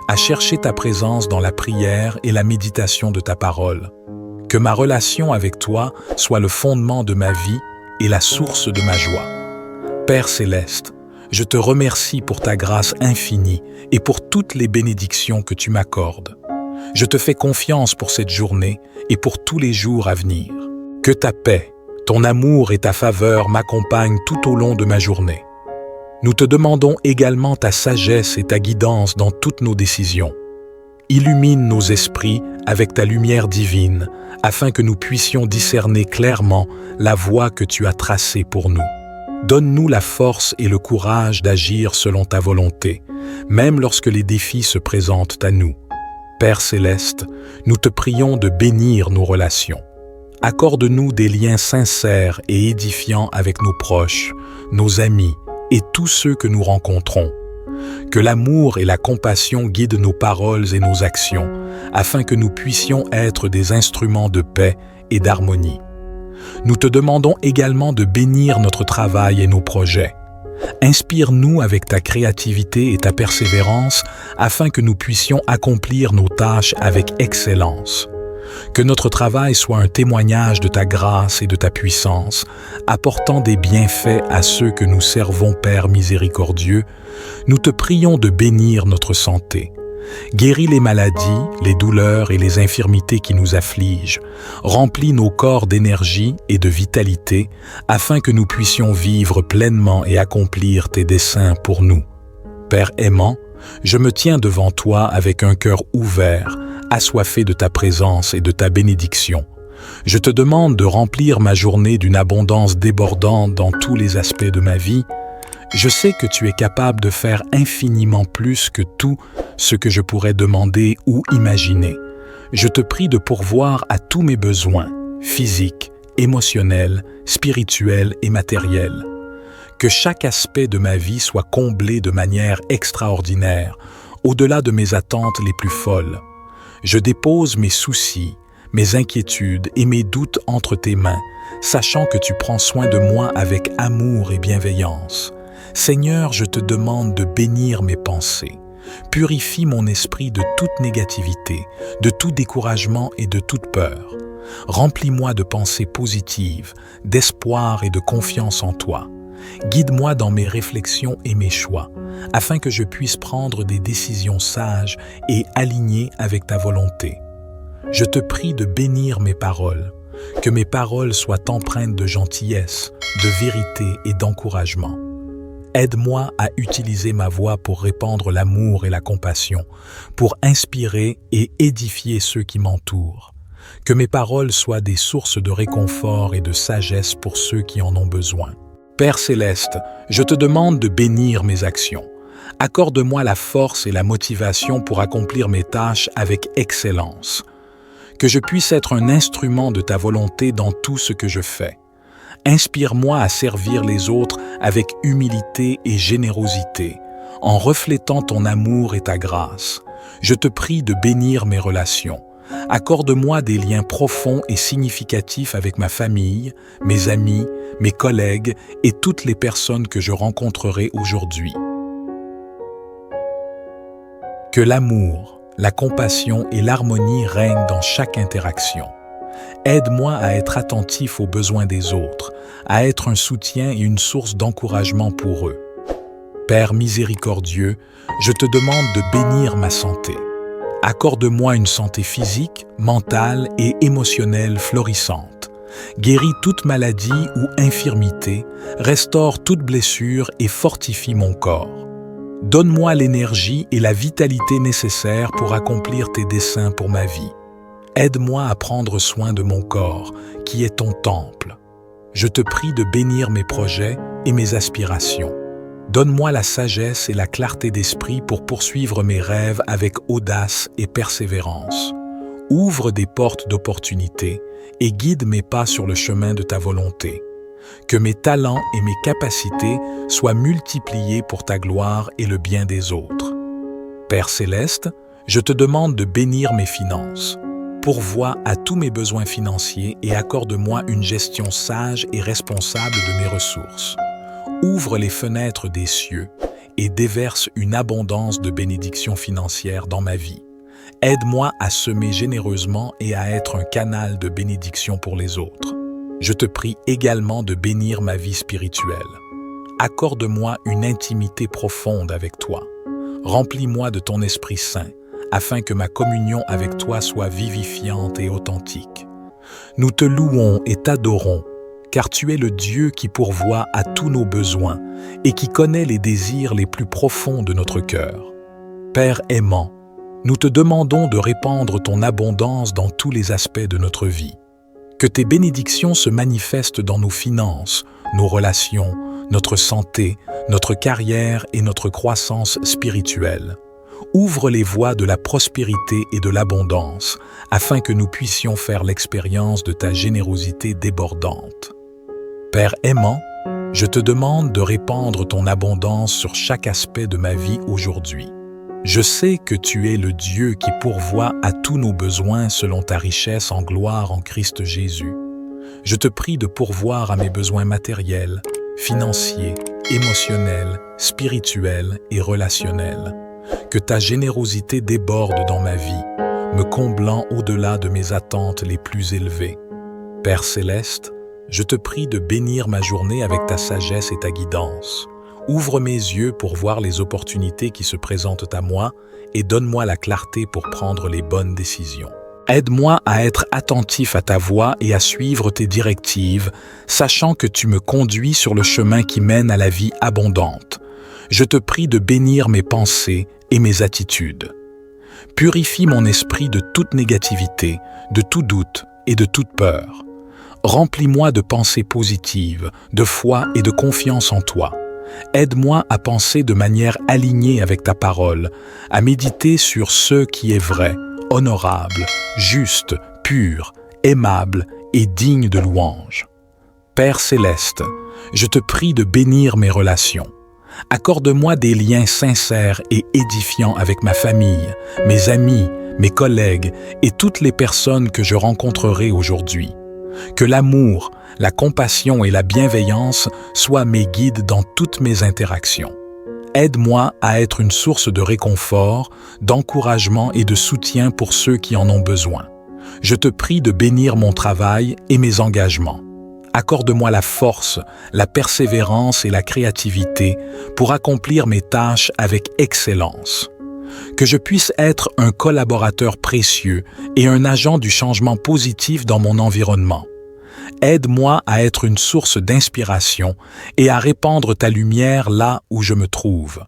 Speaker 1: à chercher ta présence dans la prière et la méditation de ta parole. Que ma relation avec toi soit le fondement de ma vie et la source de ma joie. Père céleste, je te remercie pour ta grâce infinie et pour toutes les bénédictions que tu m'accordes. Je te fais confiance pour cette journée et pour tous les jours à venir. Que ta paix, ton amour et ta faveur m'accompagnent tout au long de ma journée. Nous te demandons également ta sagesse et ta guidance dans toutes nos décisions. Illumine nos esprits avec ta lumière divine, afin que nous puissions discerner clairement la voie que tu as tracée pour nous. Donne-nous la force et le courage d'agir selon ta volonté, même lorsque les défis se présentent à nous. Père céleste, nous te prions de bénir nos relations. Accorde-nous des liens sincères et édifiants avec nos proches, nos amis et tous ceux que nous rencontrons. Que l'amour et la compassion guident nos paroles et nos actions, afin que nous puissions être des instruments de paix et d'harmonie. Nous te demandons également de bénir notre travail et nos projets. Inspire-nous avec ta créativité et ta persévérance afin que nous puissions accomplir nos tâches avec excellence. Que notre travail soit un témoignage de ta grâce et de ta puissance, apportant des bienfaits à ceux que nous servons, Père miséricordieux. Nous te prions de bénir notre santé. Guéris les maladies, les douleurs et les infirmités qui nous affligent. Remplis nos corps d'énergie et de vitalité, afin que nous puissions vivre pleinement et accomplir tes desseins pour nous. Père aimant, je me tiens devant toi avec un cœur ouvert, assoiffé de ta présence et de ta bénédiction. Je te demande de remplir ma journée d'une abondance débordante dans tous les aspects de ma vie. Je sais que tu es capable de faire infiniment plus que tout ce que je pourrais demander ou imaginer. je te prie de pourvoir à tous mes besoins, physiques, émotionnels, spirituels et matériels. Que chaque aspect de ma vie soit comblé de manière extraordinaire, au-delà de mes attentes les plus folles. Je dépose mes soucis, mes inquiétudes et mes doutes entre tes mains, sachant que tu prends soin de moi avec amour et bienveillance. Seigneur, je te demande de bénir mes pensées. Purifie mon esprit de toute négativité, de tout découragement et de toute peur. Remplis-moi de pensées positives, d'espoir et de confiance en toi. Guide-moi dans mes réflexions et mes choix, afin que je puisse prendre des décisions sages et alignées avec ta volonté. Je te prie de bénir mes paroles, que mes paroles soient empreintes de gentillesse, de vérité et d'encouragement. Aide-moi à utiliser ma voix pour répandre l'amour et la compassion, pour inspirer et édifier ceux qui m'entourent. Que mes paroles soient des sources de réconfort et de sagesse pour ceux qui en ont besoin. Père céleste, je te demande de bénir mes actions. Accorde-moi la force et la motivation pour accomplir mes tâches avec excellence. Que je puisse être un instrument de ta volonté dans tout ce que je fais. Inspire-moi à servir les autres avec humilité et générosité, en reflétant ton amour et ta grâce. Je te prie de bénir mes relations. Accorde-moi des liens profonds et significatifs avec ma famille, mes amis, mes collègues et toutes les personnes que je rencontrerai aujourd'hui. Que l'amour, la compassion et l'harmonie règnent dans chaque interaction. Aide-moi à être attentif aux besoins des autres, à être un soutien et une source d'encouragement pour eux. Père miséricordieux, je te demande de bénir ma santé. Accorde-moi une santé physique, mentale et émotionnelle florissante. Guéris toute maladie ou infirmité, restaure toute blessure et fortifie mon corps. Donne-moi l'énergie et la vitalité nécessaires pour accomplir tes desseins pour ma vie. Aide-moi à prendre soin de mon corps, qui est ton temple. Je te prie de bénir mes projets et mes aspirations. Donne-moi la sagesse et la clarté d'esprit pour poursuivre mes rêves avec audace et persévérance. Ouvre des portes d'opportunités et guide mes pas sur le chemin de ta volonté. Que mes talents et mes capacités soient multipliés pour ta gloire et le bien des autres. Père céleste, je te demande de bénir mes finances. Pourvois à tous mes besoins financiers et accorde-moi une gestion sage et responsable de mes ressources. Ouvre les fenêtres des cieux et déverse une abondance de bénédictions financières dans ma vie. Aide-moi à semer généreusement et à être un canal de bénédiction pour les autres. Je te prie également de bénir ma vie spirituelle. Accorde-moi une intimité profonde avec toi. Remplis-moi de ton Esprit Saint, afin que ma communion avec toi soit vivifiante et authentique. Nous te louons et t'adorons, car tu es le Dieu qui pourvoit à tous nos besoins et qui connaît les désirs les plus profonds de notre cœur. Père aimant, nous te demandons de répandre ton abondance dans tous les aspects de notre vie. Que tes bénédictions se manifestent dans nos finances, nos relations, notre santé, notre carrière et notre croissance spirituelle. Ouvre les voies de la prospérité et de l'abondance, afin que nous puissions faire l'expérience de ta générosité débordante. Père aimant, je te demande de répandre ton abondance sur chaque aspect de ma vie aujourd'hui. Je sais que tu es le Dieu qui pourvoit à tous nos besoins selon ta richesse en gloire en Christ Jésus. Je te prie de pourvoir à mes besoins matériels, financiers, émotionnels, spirituels et relationnels. Que ta générosité déborde dans ma vie, me comblant au-delà de mes attentes les plus élevées. Père céleste, je te prie de bénir ma journée avec ta sagesse et ta guidance. Ouvre mes yeux pour voir les opportunités qui se présentent à moi et donne-moi la clarté pour prendre les bonnes décisions. Aide-moi à être attentif à ta voix et à suivre tes directives, sachant que tu me conduis sur le chemin qui mène à la vie abondante. Je te prie de bénir mes pensées et mes attitudes. Purifie mon esprit de toute négativité, de tout doute et de toute peur. Remplis-moi de pensées positives, de foi et de confiance en toi. Aide-moi à penser de manière alignée avec ta parole, à méditer sur ce qui est vrai, honorable, juste, pur, aimable et digne de louange. Père céleste, je te prie de bénir mes relations. Accorde-moi des liens sincères et édifiants avec ma famille, mes amis, mes collègues et toutes les personnes que je rencontrerai aujourd'hui. Que l'amour, la compassion et la bienveillance soient mes guides dans toutes mes interactions. Aide-moi à être une source de réconfort, d'encouragement et de soutien pour ceux qui en ont besoin. Je te prie de bénir mon travail et mes engagements. Accorde-moi la force, la persévérance et la créativité pour accomplir mes tâches avec excellence. Que je puisse être un collaborateur précieux et un agent du changement positif dans mon environnement. Aide-moi à être une source d'inspiration et à répandre ta lumière là où je me trouve.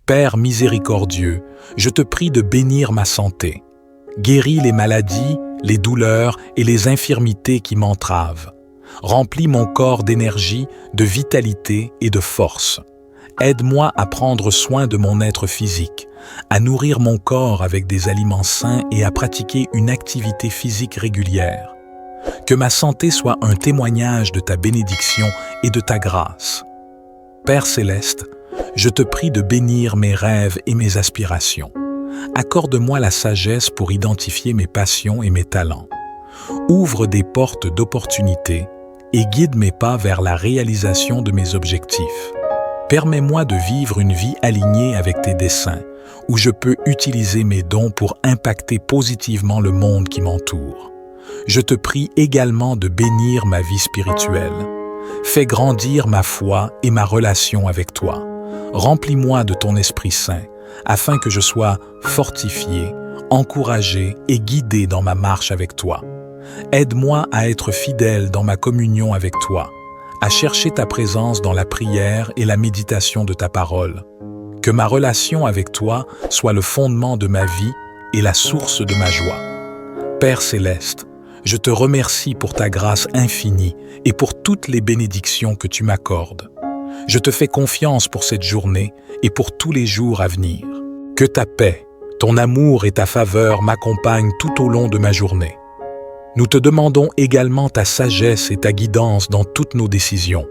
Speaker 1: Père miséricordieux, je te prie de bénir ma santé. Guéris les maladies, les douleurs et les infirmités qui m'entravent. Remplis mon corps d'énergie, de vitalité et de force. Aide-moi à prendre soin de mon être physique, à nourrir mon corps avec des aliments sains et à pratiquer une activité physique régulière. Que ma santé soit un témoignage de ta bénédiction et de ta grâce. Père céleste, je te prie de bénir mes rêves et mes aspirations. Accorde-moi la sagesse pour identifier mes passions et mes talents. Ouvre des portes d'opportunités et guide mes pas vers la réalisation de mes objectifs. Permets-moi de vivre une vie alignée avec tes desseins, où je peux utiliser mes dons pour impacter positivement le monde qui m'entoure. Je te prie également de bénir ma vie spirituelle. Fais grandir ma foi et ma relation avec toi. Remplis-moi de ton Esprit Saint, afin que je sois fortifié, encouragé et guidé dans ma marche avec toi. Aide-moi à être fidèle dans ma communion avec toi, à chercher ta présence dans la prière et la méditation de ta parole. Que ma relation avec toi soit le fondement de ma vie et la source de ma joie. Père céleste, je te remercie pour ta grâce infinie et pour toutes les bénédictions que tu m'accordes. Je te fais confiance pour cette journée et pour tous les jours à venir. Que ta paix, ton amour et ta faveur m'accompagnent tout au long de ma journée. Nous te demandons également ta sagesse et ta guidance dans toutes nos décisions.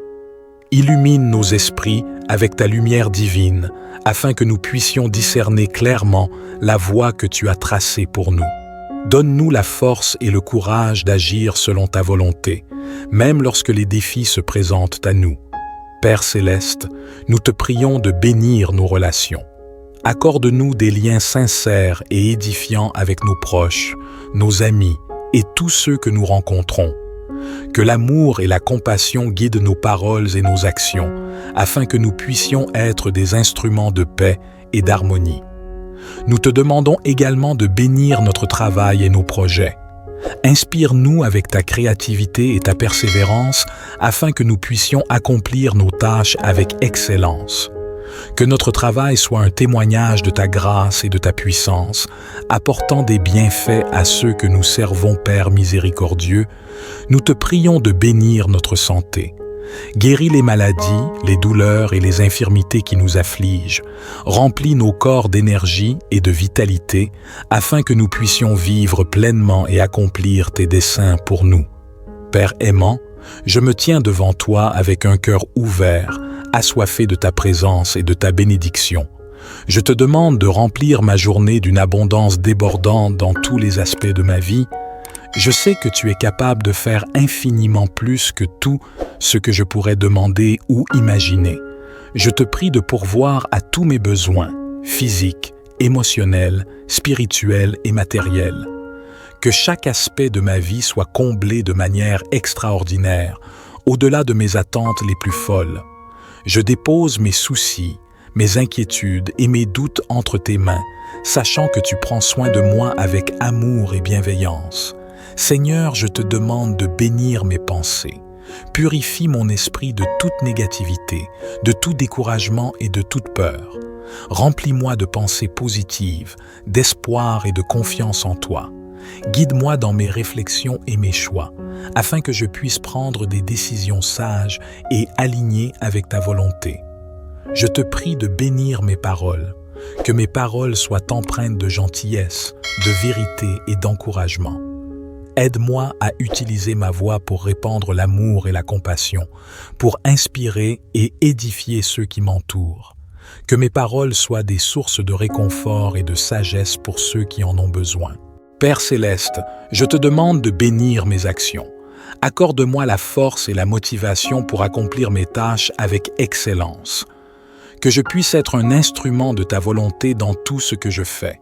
Speaker 1: Illumine nos esprits avec ta lumière divine, afin que nous puissions discerner clairement la voie que tu as tracée pour nous. Donne-nous la force et le courage d'agir selon ta volonté, même lorsque les défis se présentent à nous. Père céleste, nous te prions de bénir nos relations. Accorde-nous des liens sincères et édifiants avec nos proches, nos amis et tous ceux que nous rencontrons. Que l'amour et la compassion guident nos paroles et nos actions, afin que nous puissions être des instruments de paix et d'harmonie. Nous te demandons également de bénir notre travail et nos projets. Inspire-nous avec ta créativité et ta persévérance afin que nous puissions accomplir nos tâches avec excellence. Que notre travail soit un témoignage de ta grâce et de ta puissance, apportant des bienfaits à ceux que nous servons, Père miséricordieux. Nous te prions de bénir notre santé. Guéris les maladies, les douleurs et les infirmités qui nous affligent. Remplis nos corps d'énergie et de vitalité, afin que nous puissions vivre pleinement et accomplir tes desseins pour nous. Père aimant, je me tiens devant toi avec un cœur ouvert, assoiffé de ta présence et de ta bénédiction. Je te demande de remplir ma journée d'une abondance débordante dans tous les aspects de ma vie. Je sais que tu es capable de faire infiniment plus que tout ce que je pourrais demander ou imaginer. Je te prie de pourvoir à tous mes besoins, physiques, émotionnels, spirituels et matériels. Que chaque aspect de ma vie soit comblé de manière extraordinaire, au-delà de mes attentes les plus folles. Je dépose mes soucis, mes inquiétudes et mes doutes entre tes mains, sachant que tu prends soin de moi avec amour et bienveillance. Seigneur, je te demande de bénir mes pensées. Purifie mon esprit de toute négativité, de tout découragement et de toute peur. Remplis-moi de pensées positives, d'espoir et de confiance en toi. Guide-moi dans mes réflexions et mes choix, afin que je puisse prendre des décisions sages et alignées avec ta volonté. Je te prie de bénir mes paroles. Que mes paroles soient empreintes de gentillesse, de vérité et d'encouragement. Aide-moi à utiliser ma voix pour répandre l'amour et la compassion, pour inspirer et édifier ceux qui m'entourent. Que mes paroles soient des sources de réconfort et de sagesse pour ceux qui en ont besoin. Père céleste, je te demande de bénir mes actions. Accorde-moi la force et la motivation pour accomplir mes tâches avec excellence. Que je puisse être un instrument de ta volonté dans tout ce que je fais.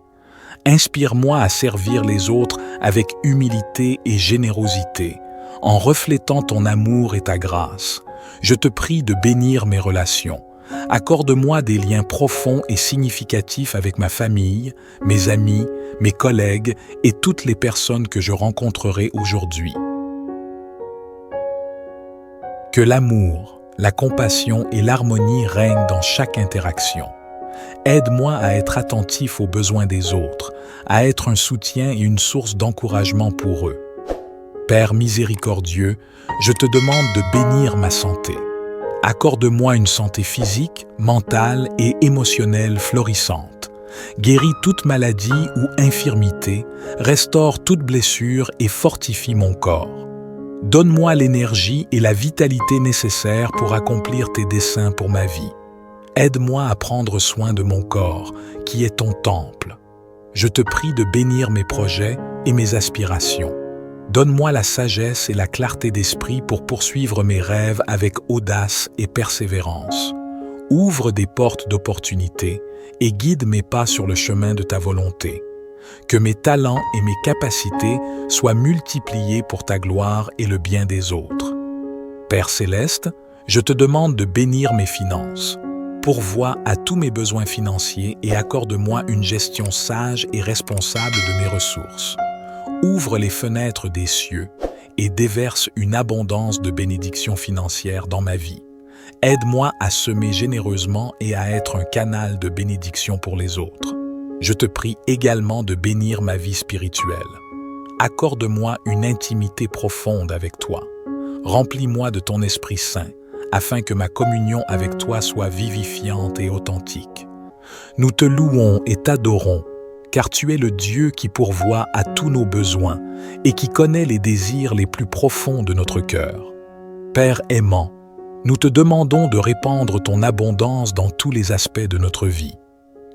Speaker 1: Inspire-moi à servir les autres avec humilité et générosité, en reflétant ton amour et ta grâce. Je te prie de bénir mes relations. Accorde-moi des liens profonds et significatifs avec ma famille, mes amis, mes collègues et toutes les personnes que je rencontrerai aujourd'hui. Que l'amour, la compassion et l'harmonie règnent dans chaque interaction. Aide-moi à être attentif aux besoins des autres, à être un soutien et une source d'encouragement pour eux. Père miséricordieux, je te demande de bénir ma santé. Accorde-moi une santé physique, mentale et émotionnelle florissante. Guéris toute maladie ou infirmité, restaure toute blessure et fortifie mon corps. Donne-moi l'énergie et la vitalité nécessaires pour accomplir tes desseins pour ma vie. Aide-moi à prendre soin de mon corps, qui est ton temple. Je te prie de bénir mes projets et mes aspirations. Donne-moi la sagesse et la clarté d'esprit pour poursuivre mes rêves avec audace et persévérance. Ouvre des portes d'opportunités et guide mes pas sur le chemin de ta volonté. Que mes talents et mes capacités soient multipliés pour ta gloire et le bien des autres. Père céleste, je te demande de bénir mes finances. Pourvois à tous mes besoins financiers et accorde-moi une gestion sage et responsable de mes ressources. Ouvre les fenêtres des cieux et déverse une abondance de bénédictions financières dans ma vie. Aide-moi à semer généreusement et à être un canal de bénédiction pour les autres. Je te prie également de bénir ma vie spirituelle. Accorde-moi une intimité profonde avec toi. Remplis-moi de ton Esprit Saint, afin que ma communion avec toi soit vivifiante et authentique. Nous te louons et t'adorons, car tu es le Dieu qui pourvoit à tous nos besoins et qui connaît les désirs les plus profonds de notre cœur. Père aimant, nous te demandons de répandre ton abondance dans tous les aspects de notre vie.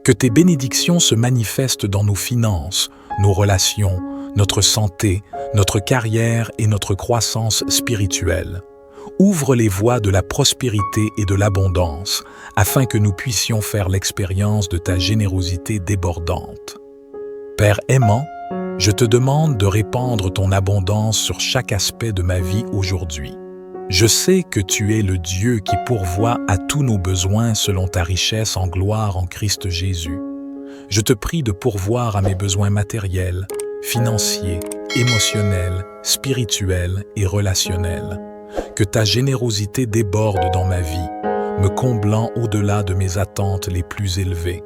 Speaker 1: Que tes bénédictions se manifestent dans nos finances, nos relations, notre santé, notre carrière et notre croissance spirituelle. Ouvre les voies de la prospérité et de l'abondance, afin que nous puissions faire l'expérience de ta générosité débordante. Père aimant, je te demande de répandre ton abondance sur chaque aspect de ma vie aujourd'hui. Je sais que tu es le Dieu qui pourvoit à tous nos besoins selon ta richesse en gloire en Christ Jésus. Je te prie de pourvoir à mes besoins matériels, financiers, émotionnels, spirituels et relationnels. Que ta générosité déborde dans ma vie, me comblant au-delà de mes attentes les plus élevées.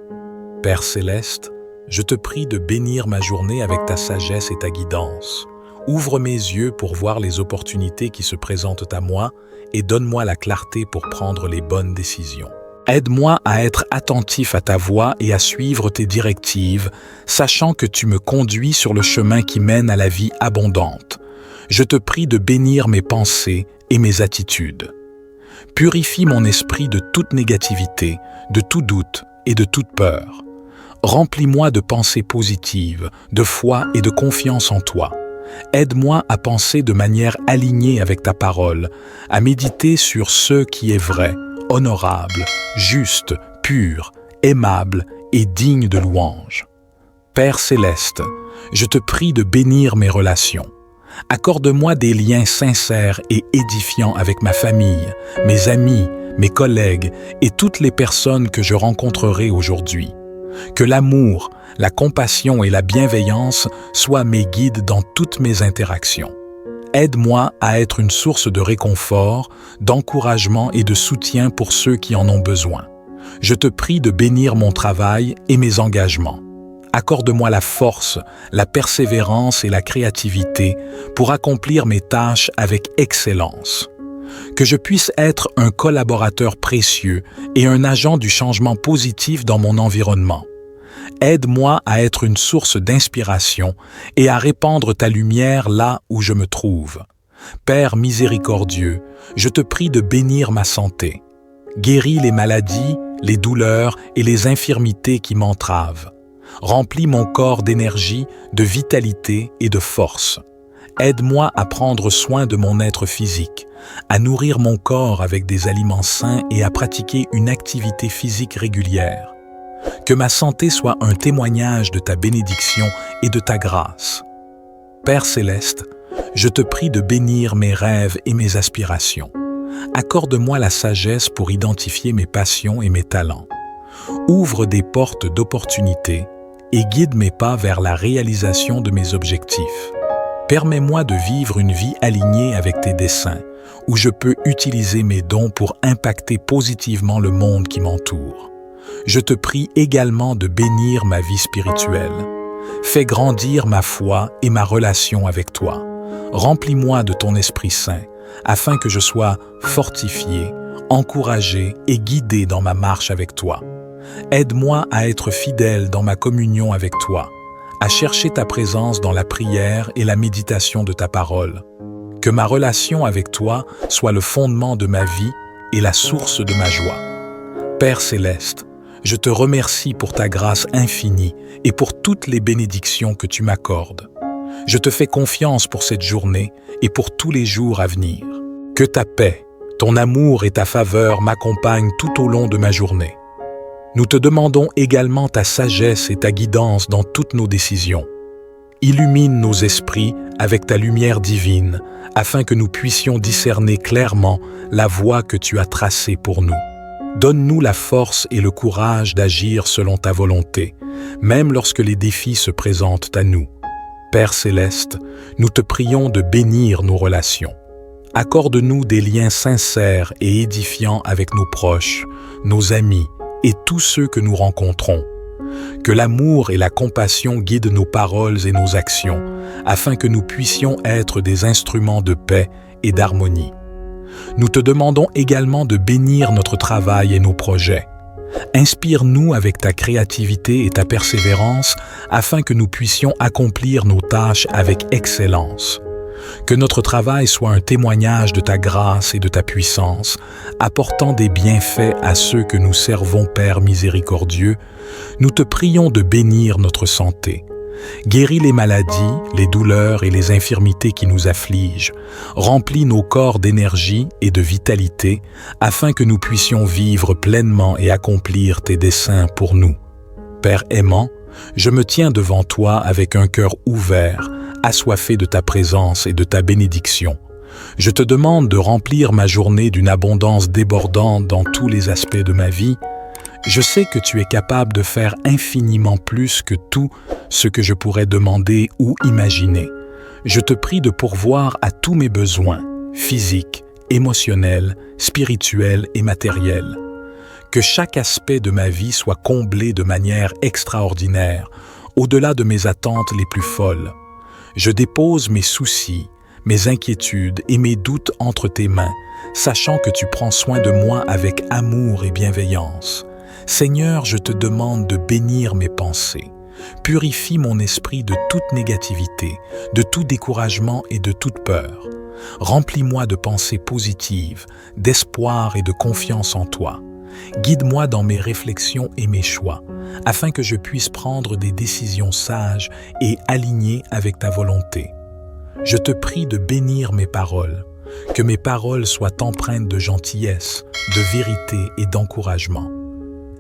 Speaker 1: Père céleste, je te prie de bénir ma journée avec ta sagesse et ta guidance. Ouvre mes yeux pour voir les opportunités qui se présentent à moi et donne-moi la clarté pour prendre les bonnes décisions. Aide-moi à être attentif à ta voix et à suivre tes directives, sachant que tu me conduis sur le chemin qui mène à la vie abondante. Je te prie de bénir mes pensées et mes attitudes. Purifie mon esprit de toute négativité, de tout doute et de toute peur. Remplis-moi de pensées positives, de foi et de confiance en toi. Aide-moi à penser de manière alignée avec ta parole, à méditer sur ce qui est vrai, honorable, juste, pur, aimable et digne de louange. Père céleste, je te prie de bénir mes relations. Accorde-moi des liens sincères et édifiants avec ma famille, mes amis, mes collègues et toutes les personnes que je rencontrerai aujourd'hui. Que l'amour, la compassion et la bienveillance soient mes guides dans toutes mes interactions. Aide-moi à être une source de réconfort, d'encouragement et de soutien pour ceux qui en ont besoin. Je te prie de bénir mon travail et mes engagements. Accorde-moi la force, la persévérance et la créativité pour accomplir mes tâches avec excellence. que je puisse être un collaborateur précieux et un agent du changement positif dans mon environnement. Aide-moi à être une source d'inspiration et à répandre ta lumière là où je me trouve. Père miséricordieux, je te prie de bénir ma santé. Guéris les maladies, les douleurs et les infirmités qui m'entravent. Remplis mon corps d'énergie, de vitalité et de force. Aide-moi à prendre soin de mon être physique, à nourrir mon corps avec des aliments sains et à pratiquer une activité physique régulière. Que ma santé soit un témoignage de ta bénédiction et de ta grâce. Père céleste, je te prie de bénir mes rêves et mes aspirations. Accorde-moi la sagesse pour identifier mes passions et mes talents. Ouvre des portes d'opportunités et guide mes pas vers la réalisation de mes objectifs. Permets-moi de vivre une vie alignée avec tes desseins, où je peux utiliser mes dons pour impacter positivement le monde qui m'entoure. Je te prie également de bénir ma vie spirituelle. Fais grandir ma foi et ma relation avec toi. Remplis-moi de ton Esprit Saint, afin que je sois fortifié, encouragé et guidé dans ma marche avec toi. Aide-moi à être fidèle dans ma communion avec toi, à chercher ta présence dans la prière et la méditation de ta parole. Que ma relation avec toi soit le fondement de ma vie et la source de ma joie. Père céleste, je te remercie pour ta grâce infinie et pour toutes les bénédictions que tu m'accordes. Je te fais confiance pour cette journée et pour tous les jours à venir. Que ta paix, ton amour et ta faveur m'accompagnent tout au long de ma journée. Nous te demandons également ta sagesse et ta guidance dans toutes nos décisions. Illumine nos esprits avec ta lumière divine, afin que nous puissions discerner clairement la voie que tu as tracée pour nous. Donne-nous la force et le courage d'agir selon ta volonté, même lorsque les défis se présentent à nous. Père céleste, nous te prions de bénir nos relations. Accorde-nous des liens sincères et édifiants avec nos proches, nos amis et tous ceux que nous rencontrons. Que l'amour et la compassion guident nos paroles et nos actions, afin que nous puissions être des instruments de paix et d'harmonie. Nous te demandons également de bénir notre travail et nos projets. Inspire-nous avec ta créativité et ta persévérance afin que nous puissions accomplir nos tâches avec excellence. Que notre travail soit un témoignage de ta grâce et de ta puissance, apportant des bienfaits à ceux que nous servons, Père miséricordieux. Nous te prions de bénir notre santé. Guéris les maladies, les douleurs et les infirmités qui nous affligent. Remplis nos corps d'énergie et de vitalité, afin que nous puissions vivre pleinement et accomplir tes desseins pour nous. Père aimant, je me tiens devant toi avec un cœur ouvert, assoiffé de ta présence et de ta bénédiction. Je te demande de remplir ma journée d'une abondance débordante dans tous les aspects de ma vie. Je sais que tu es capable de faire infiniment plus que tout ce que je pourrais demander ou imaginer. Je te prie de pourvoir à tous mes besoins, physiques, émotionnels, spirituels et matériels. Que chaque aspect de ma vie soit comblé de manière extraordinaire, au-delà de mes attentes les plus folles. Je dépose mes soucis, mes inquiétudes et mes doutes entre tes mains, sachant que tu prends soin de moi avec amour et bienveillance. Seigneur, je te demande de bénir mes pensées. Purifie mon esprit de toute négativité, de tout découragement et de toute peur. Remplis-moi de pensées positives, d'espoir et de confiance en toi. Guide-moi dans mes réflexions et mes choix, afin que je puisse prendre des décisions sages et alignées avec ta volonté. Je te prie de bénir mes paroles, que mes paroles soient empreintes de gentillesse, de vérité et d'encouragement.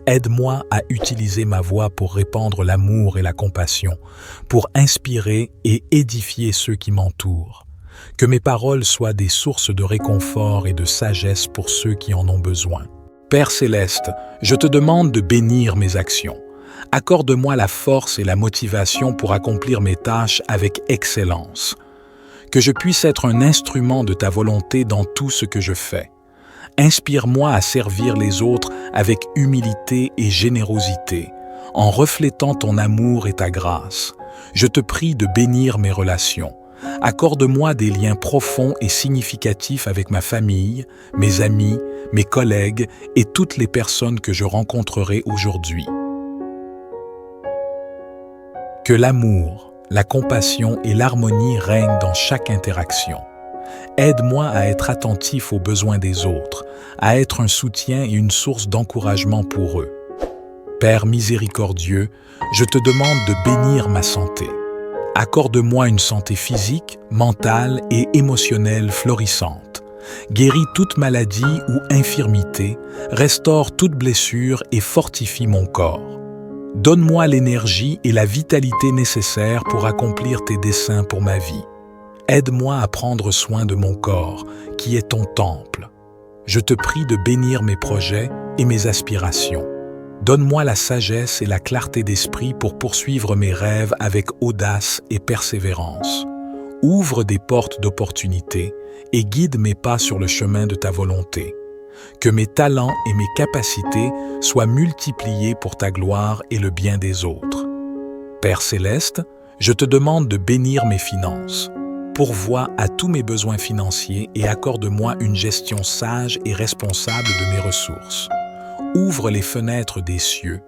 Speaker 1: Aide-moi à utiliser ma voix pour répandre l'amour et la compassion, pour inspirer et édifier ceux qui m'entourent. Que mes paroles soient des sources de réconfort et de sagesse pour ceux qui en ont besoin. Père céleste, je te demande de bénir mes actions. Accorde-moi la force et la motivation pour accomplir mes tâches avec excellence. Que je puisse être un instrument de ta volonté dans tout ce que je fais. Inspire-moi à servir les autres avec humilité et générosité, en reflétant ton amour et ta grâce. Je te prie de bénir mes relations, Accorde-moi des liens profonds et significatifs avec ma famille, mes amis, mes collègues et toutes les personnes que je rencontrerai aujourd'hui. Que l'amour, la compassion et l'harmonie règnent dans chaque interaction. Aide-moi à être attentif aux besoins des autres, à être un soutien et une source d'encouragement pour eux. Père miséricordieux, je te demande de bénir ma santé. Accorde-moi une santé physique, mentale et émotionnelle florissante. Guéris toute maladie ou infirmité, restaure toute blessure et fortifie mon corps. Donne-moi l'énergie et la vitalité nécessaires pour accomplir tes desseins pour ma vie. Aide-moi à prendre soin de mon corps, qui est ton temple. Je te prie de bénir mes projets et mes aspirations. Donne-moi la sagesse et la clarté d'esprit pour poursuivre mes rêves avec audace et persévérance. Ouvre des portes d'opportunité et guide mes pas sur le chemin de ta volonté. Que mes talents et mes capacités soient multipliés pour ta gloire et le bien des autres. Père céleste, je te demande de bénir mes finances. Pourvois à tous mes besoins financiers et accorde-moi une gestion sage et responsable de mes ressources. Ouvre les fenêtres des cieux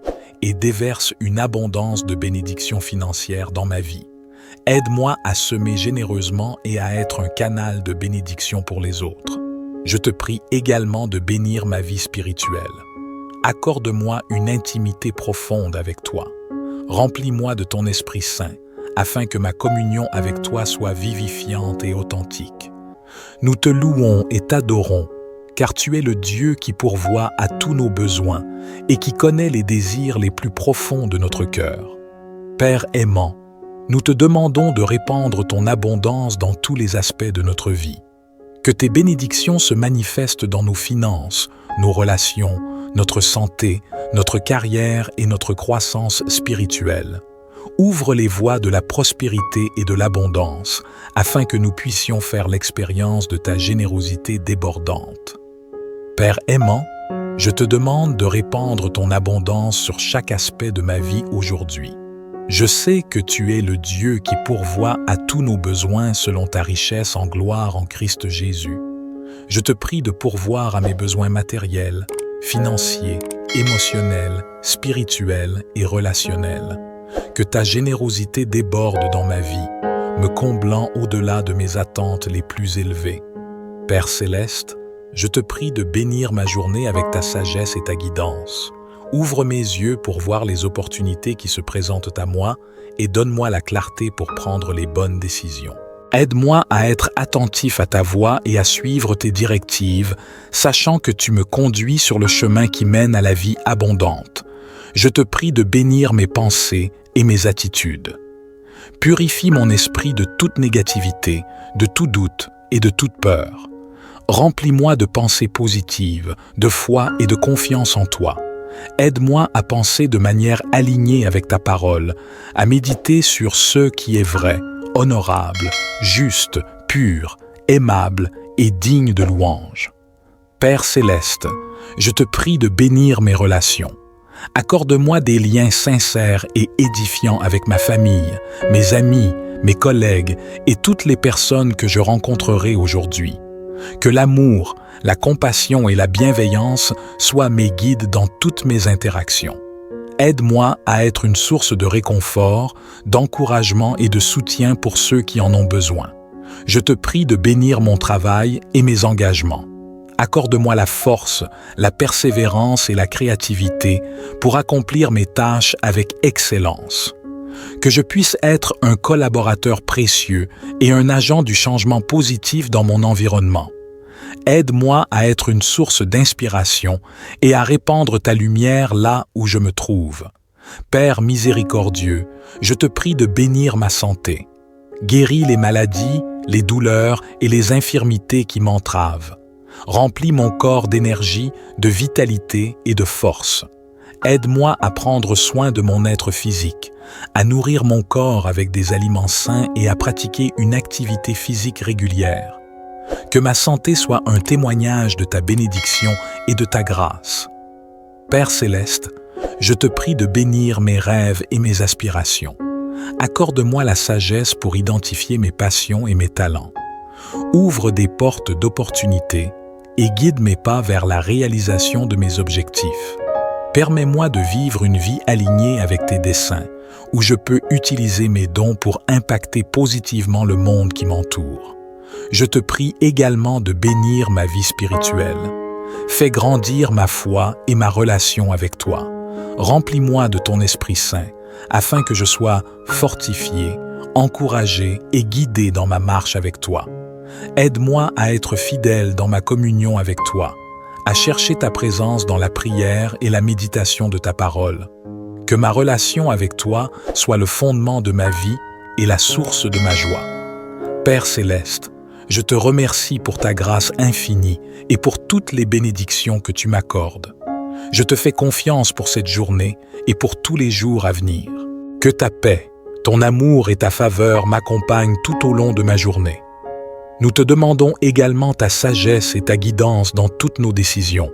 Speaker 1: et déverse une abondance de bénédictions financières dans ma vie. Aide-moi à semer généreusement et à être un canal de bénédiction pour les autres. Je te prie également de bénir ma vie spirituelle. Accorde-moi une intimité profonde avec toi. Remplis-moi de ton Esprit Saint, afin que ma communion avec toi soit vivifiante et authentique. Nous te louons et t'adorons, car tu es le Dieu qui pourvoit à tous nos besoins et qui connaît les désirs les plus profonds de notre cœur. Père aimant, nous te demandons de répandre ton abondance dans tous les aspects de notre vie. Que tes bénédictions se manifestent dans nos finances, nos relations, notre santé, notre carrière et notre croissance spirituelle. Ouvre les voies de la prospérité et de l'abondance, afin que nous puissions faire l'expérience de ta générosité débordante. Père aimant, je te demande de répandre ton abondance sur chaque aspect de ma vie aujourd'hui. Je sais que tu es le Dieu qui pourvoit à tous nos besoins selon ta richesse en gloire en Christ Jésus. Je te prie de pourvoir à mes besoins matériels, financiers, émotionnels, spirituels et relationnels. Que ta générosité déborde dans ma vie, me comblant au-delà de mes attentes les plus élevées. Père céleste, je te prie de bénir ma journée avec ta sagesse et ta guidance. Ouvre mes yeux pour voir les opportunités qui se présentent à moi et donne-moi la clarté pour prendre les bonnes décisions. Aide-moi à être attentif à ta voix et à suivre tes directives, sachant que tu me conduis sur le chemin qui mène à la vie abondante. Je te prie de bénir mes pensées et mes attitudes. Purifie mon esprit de toute négativité, de tout doute et de toute peur. Remplis-moi de pensées positives, de foi et de confiance en toi. Aide-moi à penser de manière alignée avec ta parole, à méditer sur ce qui est vrai, honorable, juste, pur, aimable et digne de louange. Père céleste, je te prie de bénir mes relations. Accorde-moi des liens sincères et édifiants avec ma famille, mes amis, mes collègues et toutes les personnes que je rencontrerai aujourd'hui. Que l'amour, la compassion et la bienveillance soient mes guides dans toutes mes interactions. Aide-moi à être une source de réconfort, d'encouragement et de soutien pour ceux qui en ont besoin. Je te prie de bénir mon travail et mes engagements. Accorde-moi la force, la persévérance et la créativité pour accomplir mes tâches avec excellence. Que je puisse être un collaborateur précieux et un agent du changement positif dans mon environnement. Aide-moi à être une source d'inspiration et à répandre ta lumière là où je me trouve. Père miséricordieux, je te prie de bénir ma santé. Guéris les maladies, les douleurs et les infirmités qui m'entravent. Remplis mon corps d'énergie, de vitalité et de force. Aide-moi à prendre soin de mon être physique, à nourrir mon corps avec des aliments sains et à pratiquer une activité physique régulière. Que ma santé soit un témoignage de ta bénédiction et de ta grâce. Père céleste, je te prie de bénir mes rêves et mes aspirations. Accorde-moi la sagesse pour identifier mes passions et mes talents. Ouvre des portes d'opportunités et guide mes pas vers la réalisation de mes objectifs. Permets-moi de vivre une vie alignée avec tes desseins, où je peux utiliser mes dons pour impacter positivement le monde qui m'entoure. Je te prie également de bénir ma vie spirituelle. Fais grandir ma foi et ma relation avec toi. Remplis-moi de ton Esprit Saint, afin que je sois fortifié, encouragé et guidé dans ma marche avec toi. Aide-moi à être fidèle dans ma communion avec toi, à chercher ta présence dans la prière et la méditation de ta parole. Que ma relation avec toi soit le fondement de ma vie et la source de ma joie. Père céleste, je te remercie pour ta grâce infinie et pour toutes les bénédictions que tu m'accordes. Je te fais confiance pour cette journée et pour tous les jours à venir. Que ta paix, ton amour et ta faveur m'accompagnent tout au long de ma journée. Nous te demandons également ta sagesse et ta guidance dans toutes nos décisions.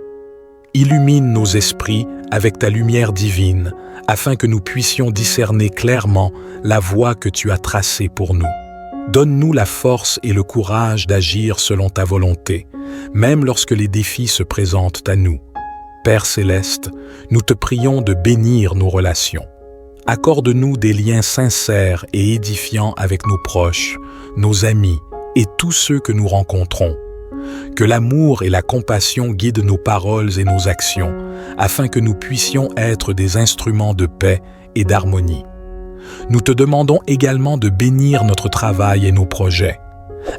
Speaker 1: Illumine nos esprits avec ta lumière divine, afin que nous puissions discerner clairement la voie que tu as tracée pour nous. Donne-nous la force et le courage d'agir selon ta volonté, même lorsque les défis se présentent à nous. Père céleste, nous te prions de bénir nos relations. Accorde-nous des liens sincères et édifiants avec nos proches, nos amis et tous ceux que nous rencontrons. Que l'amour et la compassion guident nos paroles et nos actions, afin que nous puissions être des instruments de paix et d'harmonie. Nous te demandons également de bénir notre travail et nos projets.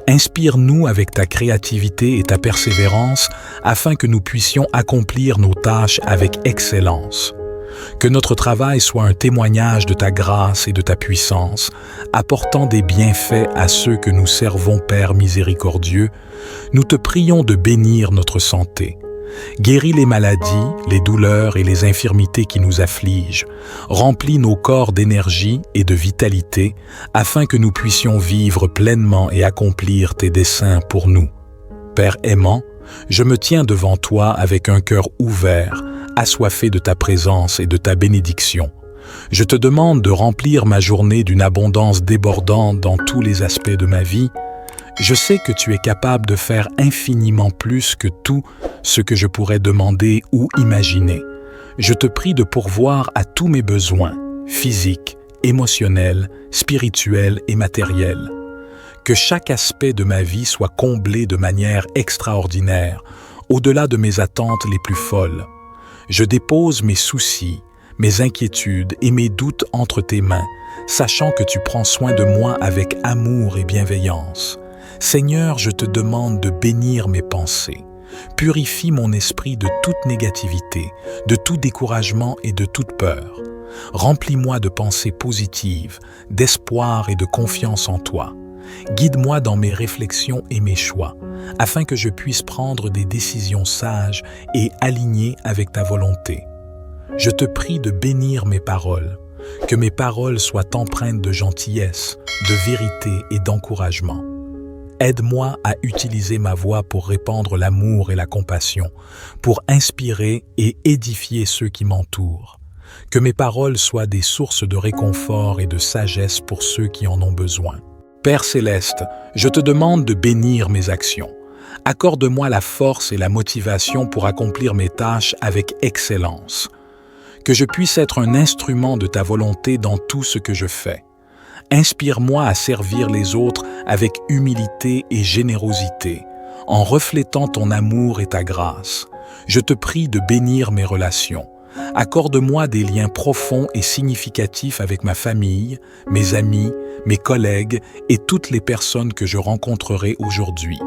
Speaker 1: Inspire-nous avec ta créativité et ta persévérance, afin que nous puissions accomplir nos tâches avec excellence. Que notre travail soit un témoignage de ta grâce et de ta puissance, apportant des bienfaits à ceux que nous servons, Père miséricordieux. Nous te prions de bénir notre santé. Guéris les maladies, les douleurs et les infirmités qui nous affligent. Remplis nos corps d'énergie et de vitalité, afin que nous puissions vivre pleinement et accomplir tes desseins pour nous. Père aimant, je me tiens devant toi avec un cœur ouvert, assoiffé de ta présence et de ta bénédiction. Je te demande de remplir ma journée d'une abondance débordante dans tous les aspects de ma vie. Je sais que tu es capable de faire infiniment plus que tout ce que je pourrais demander ou imaginer. Je te prie de pourvoir à tous mes besoins, physiques, émotionnels, spirituels et matériels. Que chaque aspect de ma vie soit comblé de manière extraordinaire, au-delà de mes attentes les plus folles. Je dépose mes soucis, mes inquiétudes et mes doutes entre tes mains, sachant que tu prends soin de moi avec amour et bienveillance. Seigneur, je te demande de bénir mes pensées. Purifie mon esprit de toute négativité, de tout découragement et de toute peur. Remplis-moi de pensées positives, d'espoir et de confiance en toi. Guide-moi dans mes réflexions et mes choix, afin que je puisse prendre des décisions sages et alignées avec ta volonté. Je te prie de bénir mes paroles, que mes paroles soient empreintes de gentillesse, de vérité et d'encouragement. Aide-moi à utiliser ma voix pour répandre l'amour et la compassion, pour inspirer et édifier ceux qui m'entourent. Que mes paroles soient des sources de réconfort et de sagesse pour ceux qui en ont besoin. Père céleste, je te demande de bénir mes actions. Accorde-moi la force et la motivation pour accomplir mes tâches avec excellence. Que je puisse être un instrument de ta volonté dans tout ce que je fais. Inspire-moi à servir les autres avec humilité et générosité, en reflétant ton amour et ta grâce. Je te prie de bénir mes relations. Accorde-moi des liens profonds et significatifs avec ma famille, mes amis, mes collègues et toutes les personnes que je rencontrerai aujourd'hui.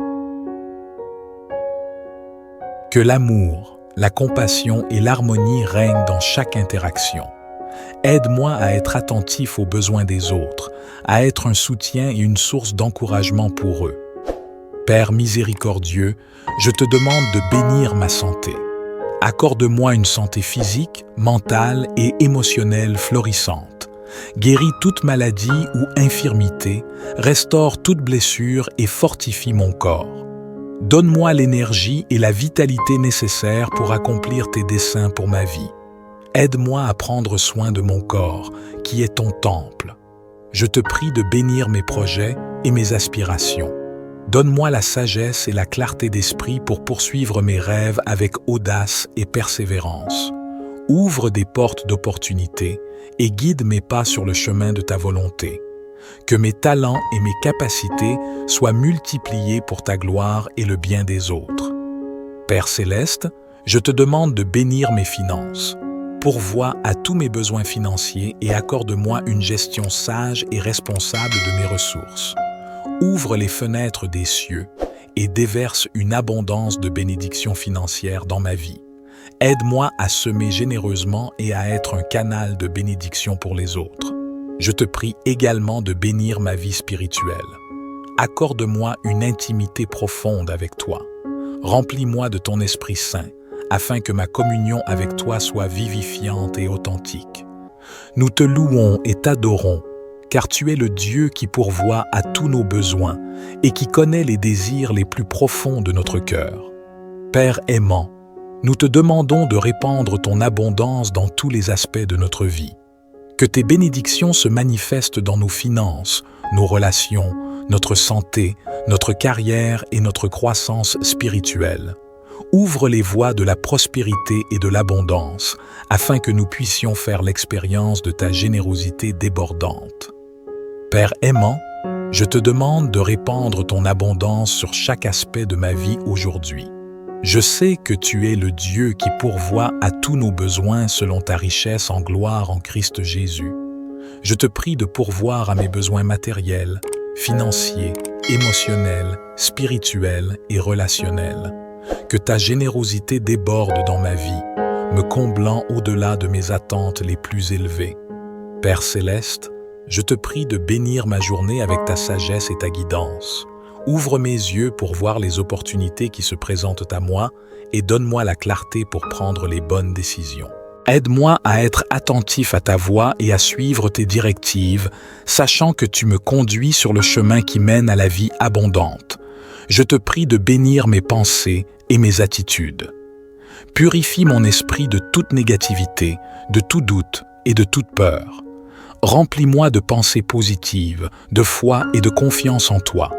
Speaker 1: Que l'amour, la compassion et l'harmonie règnent dans chaque interaction. Aide-moi à être attentif aux besoins des autres, à être un soutien et une source d'encouragement pour eux. Père miséricordieux, je te demande de bénir ma santé. Accorde-moi une santé physique, mentale et émotionnelle florissante. Guéris toute maladie ou infirmité, restaure toute blessure et fortifie mon corps. Donne-moi l'énergie et la vitalité nécessaires pour accomplir tes desseins pour ma vie. Aide-moi à prendre soin de mon corps, qui est ton temple. je te prie de bénir mes projets et mes aspirations. Donne-moi la sagesse et la clarté d'esprit pour poursuivre mes rêves avec audace et persévérance. Ouvre des portes d'opportunités et guide mes pas sur le chemin de ta volonté. Que mes talents et mes capacités soient multipliés pour ta gloire et le bien des autres. Père céleste, je te demande de bénir mes finances. Pourvois à tous mes besoins financiers et accorde-moi une gestion sage et responsable de mes ressources. Ouvre les fenêtres des cieux et déverse une abondance de bénédictions financières dans ma vie. Aide-moi à semer généreusement et à être un canal de bénédiction pour les autres. Je te prie également de bénir ma vie spirituelle. Accorde-moi une intimité profonde avec toi. Remplis-moi de ton Esprit Saint, afin que ma communion avec toi soit vivifiante et authentique. Nous te louons et t'adorons, car tu es le Dieu qui pourvoit à tous nos besoins et qui connaît les désirs les plus profonds de notre cœur. Père aimant, nous te demandons de répandre ton abondance dans tous les aspects de notre vie. Que tes bénédictions se manifestent dans nos finances, nos relations, notre santé, notre carrière et notre croissance spirituelle. Ouvre les voies de la prospérité et de l'abondance, afin que nous puissions faire l'expérience de ta générosité débordante. Père aimant, je te demande de répandre ton abondance sur chaque aspect de ma vie aujourd'hui. Je sais que tu es le Dieu qui pourvoit à tous nos besoins selon ta richesse en gloire en Christ Jésus. Je te prie de pourvoir à mes besoins matériels, financiers, émotionnels, spirituels et relationnels. Que ta générosité déborde dans ma vie, me comblant au-delà de mes attentes les plus élevées. Père céleste, je te prie de bénir ma journée avec ta sagesse et ta guidance. Ouvre mes yeux pour voir les opportunités qui se présentent à moi et donne-moi la clarté pour prendre les bonnes décisions. Aide-moi à être attentif à ta voix et à suivre tes directives, sachant que tu me conduis sur le chemin qui mène à la vie abondante. Je te prie de bénir mes pensées et mes attitudes. Purifie mon esprit de toute négativité, de tout doute et de toute peur. Remplis-moi de pensées positives, de foi et de confiance en toi.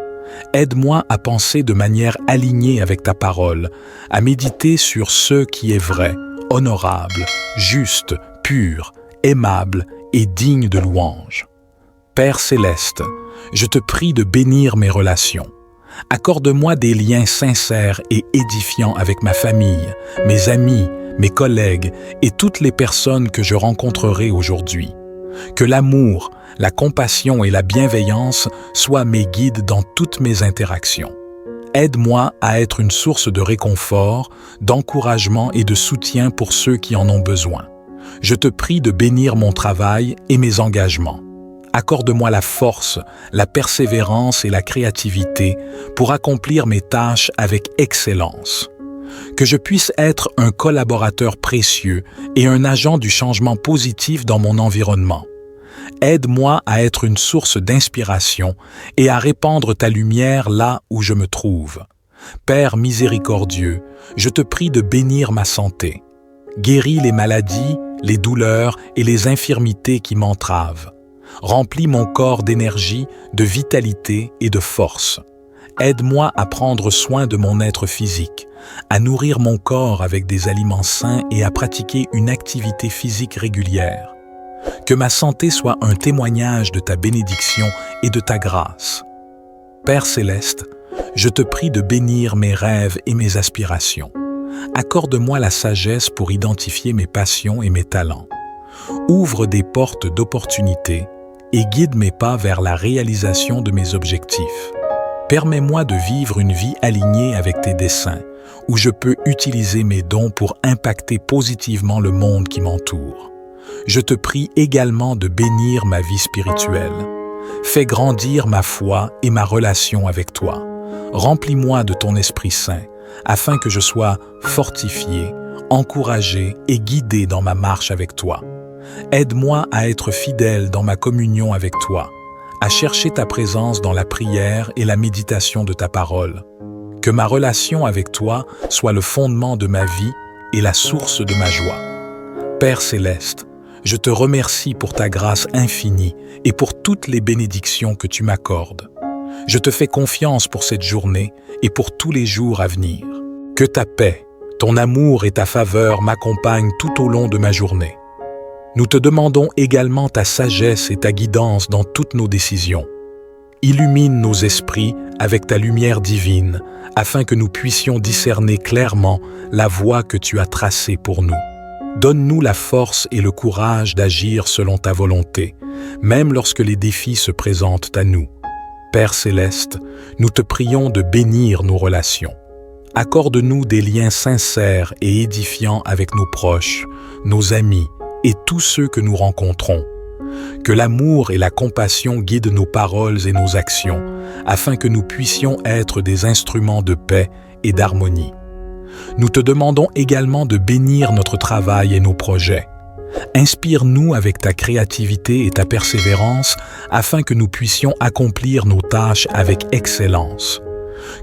Speaker 1: Aide-moi à penser de manière alignée avec ta parole, à méditer sur ce qui est vrai, honorable, juste, pur, aimable et digne de louange. Père céleste, je te prie de bénir mes relations. Accorde-moi des liens sincères et édifiants avec ma famille, mes amis, mes collègues et toutes les personnes que je rencontrerai aujourd'hui. Que l'amour, la compassion et la bienveillance soient mes guides dans toutes mes interactions. Aide-moi à être une source de réconfort, d'encouragement et de soutien pour ceux qui en ont besoin. Je te prie de bénir mon travail et mes engagements. Accorde-moi la force, la persévérance et la créativité pour accomplir mes tâches avec excellence. Que je puisse être un collaborateur précieux et un agent du changement positif dans mon environnement. Aide-moi à être une source d'inspiration et à répandre ta lumière là où je me trouve. Père miséricordieux, je te prie de bénir ma santé. Guéris les maladies, les douleurs et les infirmités qui m'entravent. Remplis mon corps d'énergie, de vitalité et de force. Aide-moi à prendre soin de mon être physique, à nourrir mon corps avec des aliments sains et à pratiquer une activité physique régulière. Que ma santé soit un témoignage de ta bénédiction et de ta grâce. Père céleste, je te prie de bénir mes rêves et mes aspirations. Accorde-moi la sagesse pour identifier mes passions et mes talents. Ouvre des portes d'opportunités et guide mes pas vers la réalisation de mes objectifs. Permets-moi de vivre une vie alignée avec tes desseins, où je peux utiliser mes dons pour impacter positivement le monde qui m'entoure. Je te prie également de bénir ma vie spirituelle. Fais grandir ma foi et ma relation avec toi. Remplis-moi de ton Esprit Saint, afin que je sois fortifié, encouragé et guidé dans ma marche avec toi. Aide-moi à être fidèle dans ma communion avec toi, à chercher ta présence dans la prière et la méditation de ta parole. Que ma relation avec toi soit le fondement de ma vie et la source de ma joie. Père céleste, Je te remercie pour ta grâce infinie et pour toutes les bénédictions que tu m'accordes. Je te fais confiance pour cette journée et pour tous les jours à venir. Que ta paix, ton amour et ta faveur m'accompagnent tout au long de ma journée. Nous te demandons également ta sagesse et ta guidance dans toutes nos décisions. Illumine nos esprits avec ta lumière divine, afin que nous puissions discerner clairement la voie que tu as tracée pour nous. Donne-nous la force et le courage d'agir selon ta volonté, même lorsque les défis se présentent à nous. Père céleste, nous te prions de bénir nos relations. Accorde-nous des liens sincères et édifiants avec nos proches, nos amis et tous ceux que nous rencontrons. Que l'amour et la compassion guident nos paroles et nos actions, afin que nous puissions être des instruments de paix et d'harmonie. Nous te demandons également de bénir notre travail et nos projets. Inspire-nous avec ta créativité et ta persévérance, afin que nous puissions accomplir nos tâches avec excellence.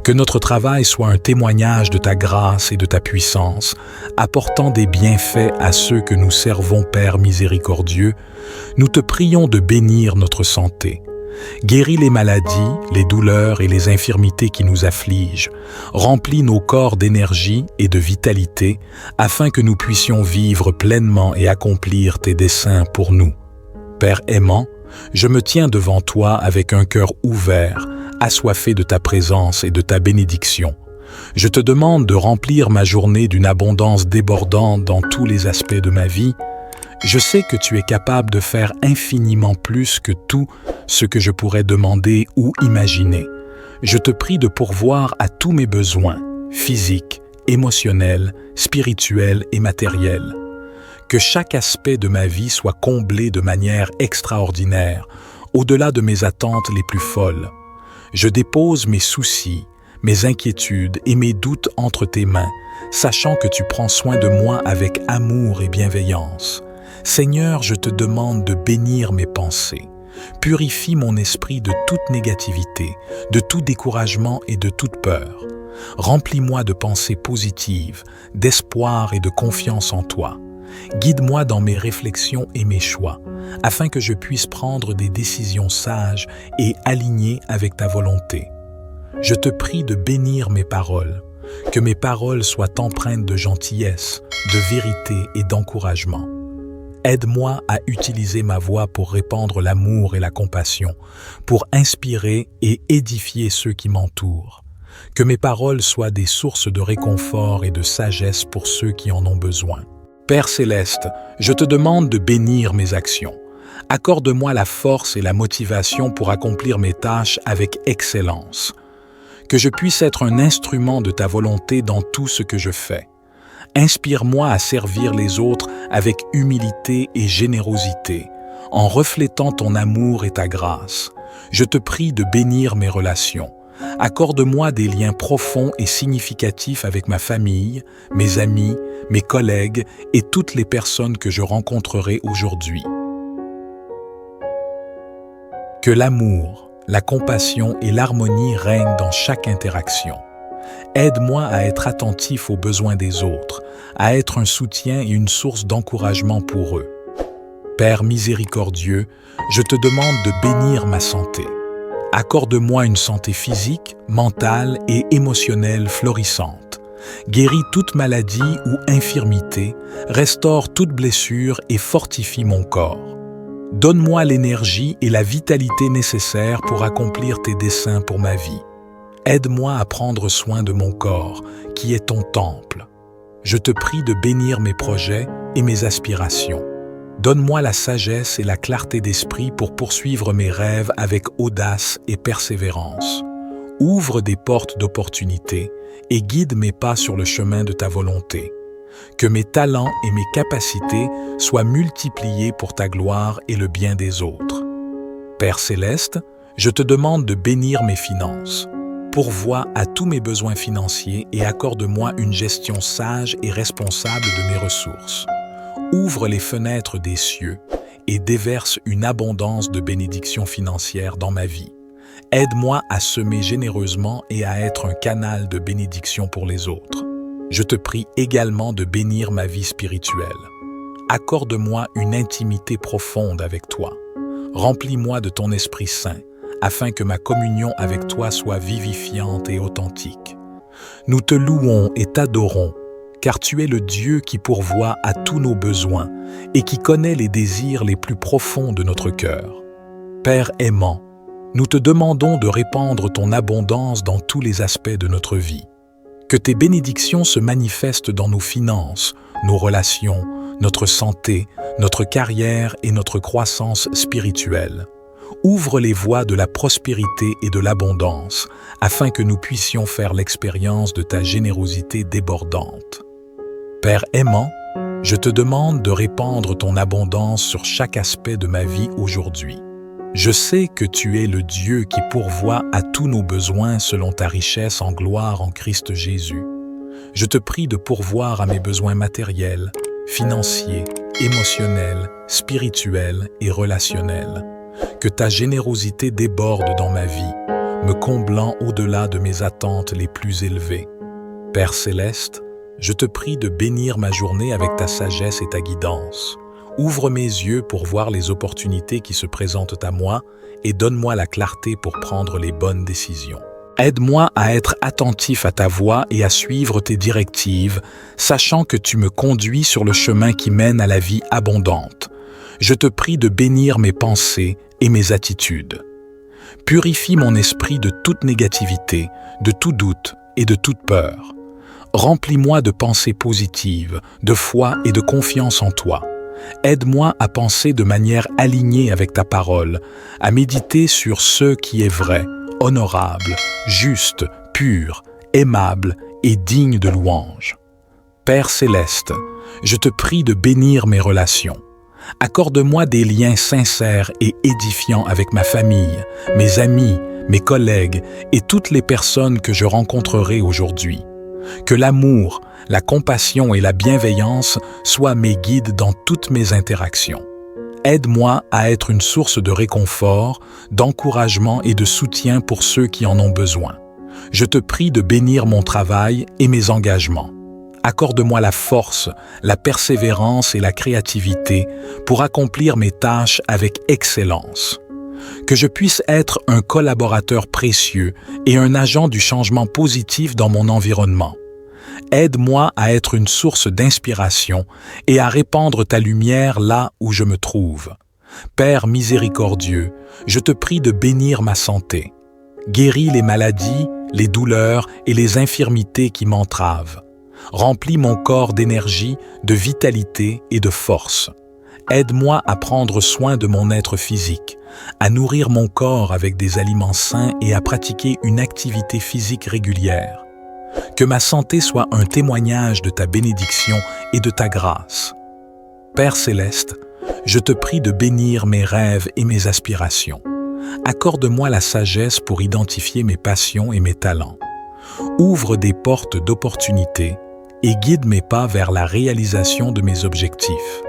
Speaker 1: Que notre travail soit un témoignage de ta grâce et de ta puissance, apportant des bienfaits à ceux que nous servons, Père miséricordieux. Nous te prions de bénir notre santé. Guéris les maladies, les douleurs et les infirmités qui nous affligent. Remplis nos corps d'énergie et de vitalité, afin que nous puissions vivre pleinement et accomplir tes desseins pour nous. Père aimant, je me tiens devant toi avec un cœur ouvert, assoiffé de ta présence et de ta bénédiction. Je te demande de remplir ma journée d'une abondance débordante dans tous les aspects de ma vie. Je sais que tu es capable de faire infiniment plus que tout ce que je pourrais demander ou imaginer. Je te prie de pourvoir à tous mes besoins, physiques, émotionnels, spirituels et matériels. Que chaque aspect de ma vie soit comblé de manière extraordinaire, au-delà de mes attentes les plus folles. Je dépose mes soucis, mes inquiétudes et mes doutes entre tes mains, sachant que tu prends soin de moi avec amour et bienveillance. Seigneur, je te demande de bénir mes pensées. Purifie mon esprit de toute négativité, de tout découragement et de toute peur. Remplis-moi de pensées positives, d'espoir et de confiance en toi. Guide-moi dans mes réflexions et mes choix, afin que je puisse prendre des décisions sages et alignées avec ta volonté. Je te prie de bénir mes paroles, que mes paroles soient empreintes de gentillesse, de vérité et d'encouragement. Aide-moi à utiliser ma voix pour répandre l'amour et la compassion, pour inspirer et édifier ceux qui m'entourent. Que mes paroles soient des sources de réconfort et de sagesse pour ceux qui en ont besoin. Père céleste, je te demande de bénir mes actions. Accorde-moi la force et la motivation pour accomplir mes tâches avec excellence. Que je puisse être un instrument de ta volonté dans tout ce que je fais. Inspire-moi à servir les autres avec humilité et générosité, en reflétant ton amour et ta grâce. Je te prie de bénir mes relations. Accorde-moi des liens profonds et significatifs avec ma famille, mes amis, mes collègues et toutes les personnes que je rencontrerai aujourd'hui. Que l'amour, la compassion et l'harmonie règnent dans chaque interaction. Aide-moi à être attentif aux besoins des autres, à être un soutien et une source d'encouragement pour eux. Père miséricordieux, je te demande de bénir ma santé. Accorde-moi une santé physique, mentale et émotionnelle florissante. Guéris toute maladie ou infirmité, restaure toute blessure et fortifie mon corps. Donne-moi l'énergie et la vitalité nécessaires pour accomplir tes desseins pour ma vie. Aide-moi à prendre soin de mon corps, qui est ton temple. Je te prie de bénir mes projets et mes aspirations. Donne-moi la sagesse et la clarté d'esprit pour poursuivre mes rêves avec audace et persévérance. Ouvre des portes d'opportunités et guide mes pas sur le chemin de ta volonté. Que mes talents et mes capacités soient multipliés pour ta gloire et le bien des autres. Père céleste, je te demande de bénir mes finances. Pourvois à tous mes besoins financiers et accorde-moi une gestion sage et responsable de mes ressources. Ouvre les fenêtres des cieux et déverse une abondance de bénédictions financières dans ma vie. Aide-moi à semer généreusement et à être un canal de bénédiction pour les autres. Je te prie également de bénir ma vie spirituelle. accorde-moi une intimité profonde avec toi. Remplis-moi de ton Esprit Saint, afin que ma communion avec toi soit vivifiante et authentique. Nous te louons et t'adorons, car tu es le Dieu qui pourvoit à tous nos besoins et qui connaît les désirs les plus profonds de notre cœur. Père aimant, nous te demandons de répandre ton abondance dans tous les aspects de notre vie. Que tes bénédictions se manifestent dans nos finances, nos relations, notre santé, notre carrière et notre croissance spirituelle. Ouvre les voies de la prospérité et de l'abondance, afin que nous puissions faire l'expérience de ta générosité débordante. Père aimant, je te demande de répandre ton abondance sur chaque aspect de ma vie aujourd'hui. Je sais que tu es le Dieu qui pourvoit à tous nos besoins selon ta richesse en gloire en Christ Jésus. Je te prie de pourvoir à mes besoins matériels, financiers, émotionnels, spirituels et relationnels. Que ta générosité déborde dans ma vie, me comblant au-delà de mes attentes les plus élevées. Père céleste, je te prie de bénir ma journée avec ta sagesse et ta guidance. Ouvre mes yeux pour voir les opportunités qui se présentent à moi et donne-moi la clarté pour prendre les bonnes décisions. Aide-moi à être attentif à ta voix et à suivre tes directives, sachant que tu me conduis sur le chemin qui mène à la vie abondante. Je te prie de bénir mes pensées et mes attitudes. Purifie mon esprit de toute négativité, de tout doute et de toute peur. Remplis-moi de pensées positives, de foi et de confiance en toi. Aide-moi à penser de manière alignée avec ta parole, à méditer sur ce qui est vrai, honorable, juste, pur, aimable et digne de louange. Père céleste, je te prie de bénir mes relations. Accorde-moi des liens sincères et édifiants avec ma famille, mes amis, mes collègues et toutes les personnes que je rencontrerai aujourd'hui. Que l'amour, la compassion et la bienveillance soient mes guides dans toutes mes interactions. Aide-moi à être une source de réconfort, d'encouragement et de soutien pour ceux qui en ont besoin. Je te prie de bénir mon travail et mes engagements. Accorde-moi la force, la persévérance et la créativité pour accomplir mes tâches avec excellence. Que je puisse être un collaborateur précieux et un agent du changement positif dans mon environnement. Aide-moi à être une source d'inspiration et à répandre ta lumière là où je me trouve. Père miséricordieux, je te prie de bénir ma santé. Guéris les maladies, les douleurs et les infirmités qui m'entravent. Remplis mon corps d'énergie, de vitalité et de force. Aide-moi à prendre soin de mon être physique, à nourrir mon corps avec des aliments sains et à pratiquer une activité physique régulière. Que ma santé soit un témoignage de ta bénédiction et de ta grâce. Père céleste, je te prie de bénir mes rêves et mes aspirations. Accorde-moi la sagesse pour identifier mes passions et mes talents. Ouvre des portes d'opportunités et guide mes pas vers la réalisation de mes objectifs.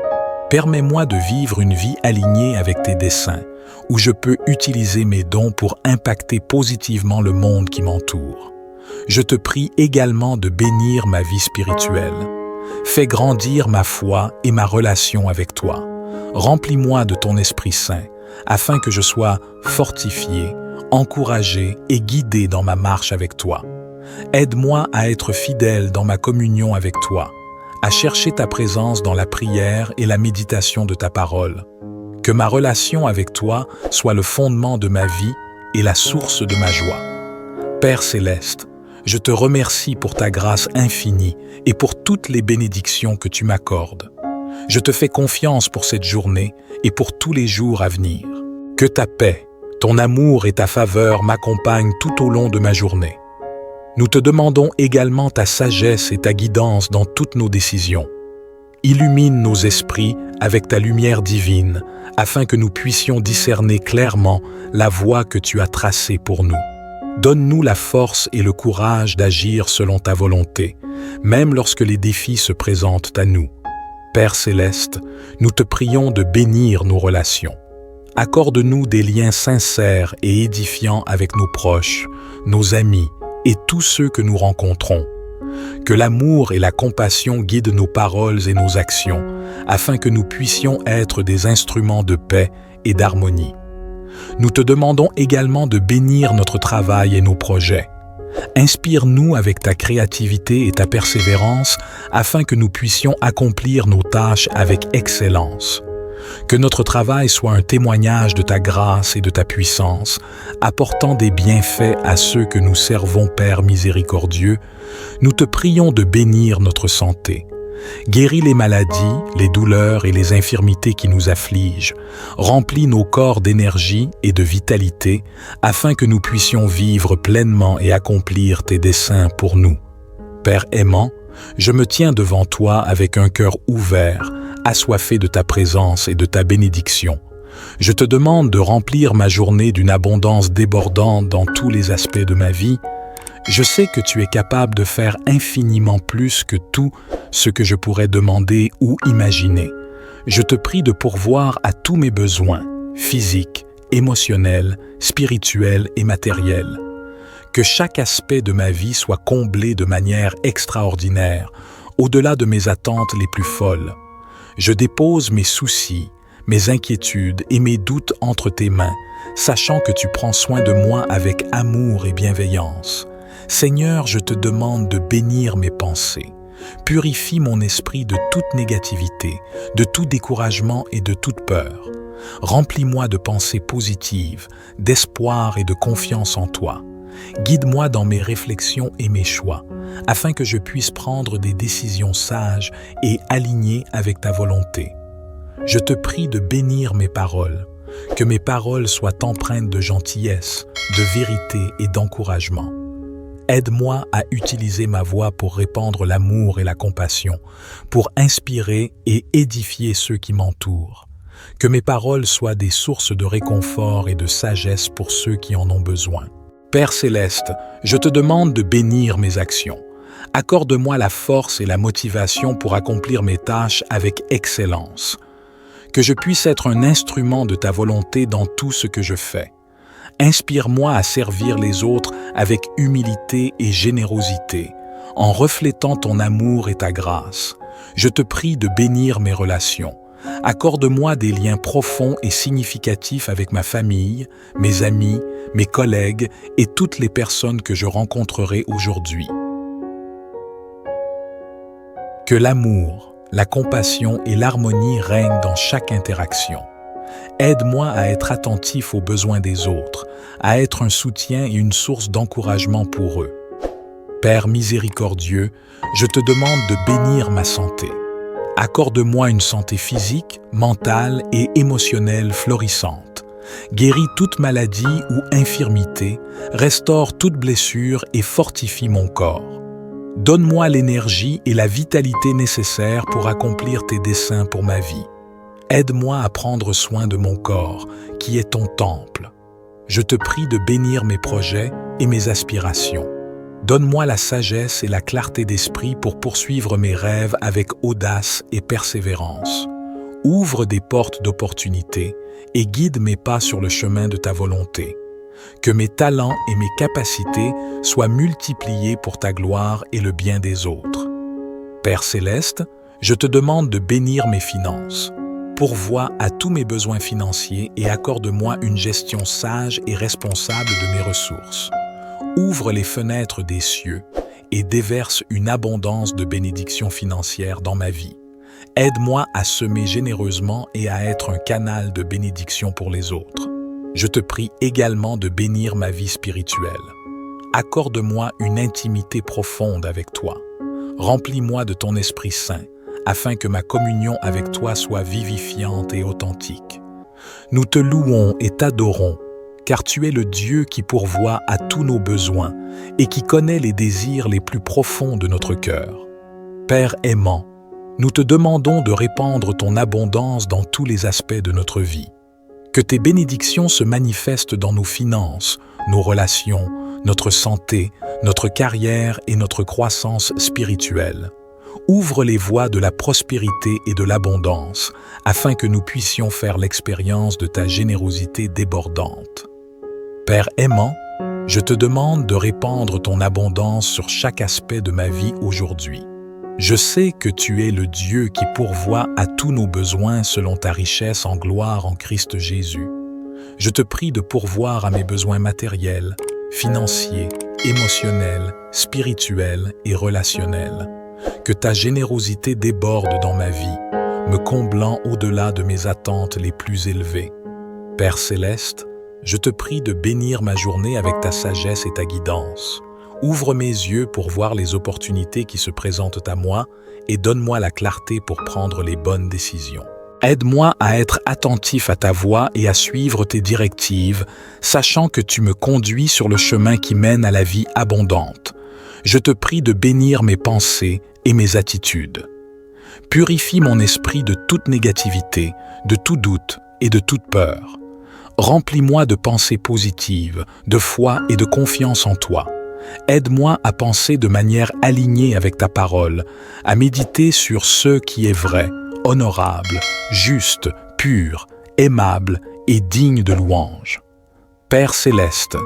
Speaker 1: Permets-moi de vivre une vie alignée avec tes desseins, où je peux utiliser mes dons pour impacter positivement le monde qui m'entoure. Je te prie également de bénir ma vie spirituelle. Fais grandir ma foi et ma relation avec toi. Remplis-moi de ton Esprit Saint, afin que je sois fortifié, encouragé et guidé dans ma marche avec toi. Aide-moi à être fidèle dans ma communion avec toi, à chercher ta présence dans la prière et la méditation de ta parole. Que ma relation avec toi soit le fondement de ma vie et la source de ma joie. Père céleste, je te remercie pour ta grâce infinie et pour toutes les bénédictions que tu m'accordes. Je te fais confiance pour cette journée et pour tous les jours à venir. Que ta paix, ton amour et ta faveur m'accompagnent tout au long de ma journée. Nous te demandons également ta sagesse et ta guidance dans toutes nos décisions. Illumine nos esprits avec ta lumière divine, afin que nous puissions discerner clairement la voie que tu as tracée pour nous. Donne-nous la force et le courage d'agir selon ta volonté, même lorsque les défis se présentent à nous. Père céleste, nous te prions de bénir nos relations. Accorde-nous des liens sincères et édifiants avec nos proches, nos amis et tous ceux que nous rencontrons. Que l'amour et la compassion guident nos paroles et nos actions, afin que nous puissions être des instruments de paix et d'harmonie. Nous te demandons également de bénir notre travail et nos projets. Inspire-nous avec ta créativité et ta persévérance afin que nous puissions accomplir nos tâches avec excellence. Que notre travail soit un témoignage de ta grâce et de ta puissance, apportant des bienfaits à ceux que nous servons, Père miséricordieux. Nous te prions de bénir notre santé. Guéris les maladies, les douleurs et les infirmités qui nous affligent. Remplis nos corps d'énergie et de vitalité, afin que nous puissions vivre pleinement et accomplir tes desseins pour nous. Père aimant, je me tiens devant toi avec un cœur ouvert, assoiffé de ta présence et de ta bénédiction. Je te demande de remplir ma journée d'une abondance débordante dans tous les aspects de ma vie. Je sais que tu es capable de faire infiniment plus que tout ce que je pourrais demander ou imaginer. Je te prie de pourvoir à tous mes besoins, physiques, émotionnels, spirituels et matériels. Que chaque aspect de ma vie soit comblé de manière extraordinaire, au-delà de mes attentes les plus folles. Je dépose mes soucis, mes inquiétudes et mes doutes entre tes mains, sachant que tu prends soin de moi avec amour et bienveillance. Seigneur, je te demande de bénir mes pensées. Purifie mon esprit de toute négativité, de tout découragement et de toute peur. Remplis-moi de pensées positives, d'espoir et de confiance en toi. Guide-moi dans mes réflexions et mes choix, afin que je puisse prendre des décisions sages et alignées avec ta volonté. Je te prie de bénir mes paroles, que mes paroles soient empreintes de gentillesse, de vérité et d'encouragement. Aide-moi à utiliser ma voix pour répandre l'amour et la compassion, pour inspirer et édifier ceux qui m'entourent. Que mes paroles soient des sources de réconfort et de sagesse pour ceux qui en ont besoin. Père céleste, je te demande de bénir mes actions. Accorde-moi la force et la motivation pour accomplir mes tâches avec excellence. Que je puisse être un instrument de ta volonté dans tout ce que je fais. Inspire-moi à servir les autres avec humilité et générosité, en reflétant ton amour et ta grâce. Je te prie de bénir mes relations. Accorde-moi des liens profonds et significatifs avec ma famille, mes amis, mes collègues et toutes les personnes que je rencontrerai aujourd'hui. Que l'amour, la compassion et l'harmonie règnent dans chaque interaction. Aide-moi à être attentif aux besoins des autres, à être un soutien et une source d'encouragement pour eux. Père miséricordieux, je te demande de bénir ma santé. Accorde-moi une santé physique, mentale et émotionnelle florissante. Guéris toute maladie ou infirmité, restaure toute blessure et fortifie mon corps. Donne-moi l'énergie et la vitalité nécessaires pour accomplir tes desseins pour ma vie. Aide-moi à prendre soin de mon corps, qui est ton temple. Je te prie de bénir mes projets et mes aspirations. Donne-moi la sagesse et la clarté d'esprit pour poursuivre mes rêves avec audace et persévérance. Ouvre des portes d'opportunités et guide mes pas sur le chemin de ta volonté. Que mes talents et mes capacités soient multipliés pour ta gloire et le bien des autres. Père céleste, je te demande de bénir mes finances. Pourvois à tous mes besoins financiers et accorde-moi une gestion sage et responsable de mes ressources. Ouvre les fenêtres des cieux et déverse une abondance de bénédictions financières dans ma vie. Aide-moi à semer généreusement et à être un canal de bénédiction pour les autres. Je te prie également de bénir ma vie spirituelle. Accorde-moi une intimité profonde avec toi. Remplis-moi de ton Esprit Saint, afin que ma communion avec toi soit vivifiante et authentique. Nous te louons et t'adorons, car tu es le Dieu qui pourvoit à tous nos besoins et qui connaît les désirs les plus profonds de notre cœur. Père aimant, nous te demandons de répandre ton abondance dans tous les aspects de notre vie. Que tes bénédictions se manifestent dans nos finances, nos relations, notre santé, notre carrière et notre croissance spirituelle. Ouvre les voies de la prospérité et de l'abondance, afin que nous puissions faire l'expérience de ta générosité débordante. Père aimant, Je te demande de répandre ton abondance sur chaque aspect de ma vie aujourd'hui. Je sais que tu es le Dieu qui pourvoit à tous nos besoins selon ta richesse en gloire en Christ Jésus. Je te prie de pourvoir à mes besoins matériels, financiers, émotionnels, spirituels et relationnels. Que ta générosité déborde dans ma vie, me comblant au-delà de mes attentes les plus élevées. Père céleste, je te prie de bénir ma journée avec ta sagesse et ta guidance. Ouvre mes yeux pour voir les opportunités qui se présentent à moi et donne-moi la clarté pour prendre les bonnes décisions. Aide-moi à être attentif à ta voix et à suivre tes directives, sachant que tu me conduis sur le chemin qui mène à la vie abondante. Je te prie de bénir mes pensées et mes attitudes. Purifie mon esprit de toute négativité, de tout doute et de toute peur. Remplis-moi de pensées positives, de foi et de confiance en toi. Aide-moi à penser de manière alignée avec ta parole, à méditer sur ce qui est vrai, honorable, juste, pur, aimable et digne de louange. Père céleste,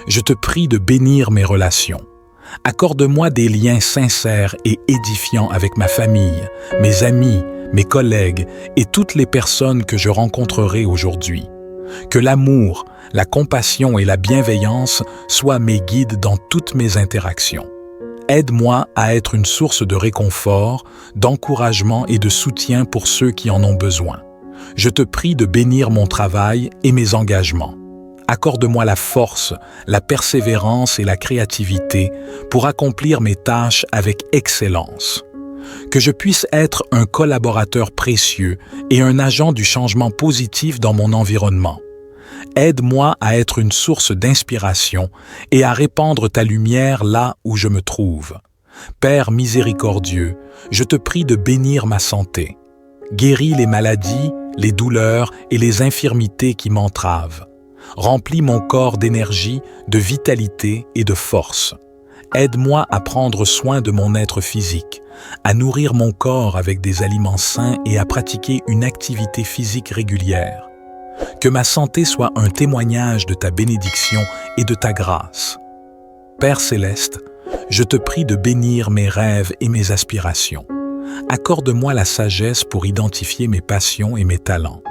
Speaker 1: je te prie de bénir mes relations. Accorde-moi des liens sincères et édifiants avec ma famille, mes amis, mes collègues et toutes les personnes que je rencontrerai aujourd'hui. Que l'amour, la compassion et la bienveillance soient mes guides dans toutes mes interactions. Aide-moi à être une source de réconfort, d'encouragement et de soutien pour ceux qui en ont besoin. Je te prie de bénir mon travail et mes engagements. Accorde-moi la force, la persévérance et la créativité pour accomplir mes tâches avec excellence. Que je puisse être un collaborateur précieux et un agent du changement positif dans mon environnement. Aide-moi à être une source d'inspiration et à répandre ta lumière là où je me trouve. Père miséricordieux, je te prie de bénir ma santé. Guéris les maladies, les douleurs et les infirmités qui m'entravent. Remplis mon corps d'énergie, de vitalité et de force. Aide-moi à prendre soin de mon être physique, à nourrir mon corps avec des aliments sains et à pratiquer une activité physique régulière. Que ma santé soit un témoignage de ta bénédiction et de ta grâce. Père céleste, je te prie de bénir mes rêves et mes aspirations. Accorde-moi la sagesse pour identifier mes passions et mes talents.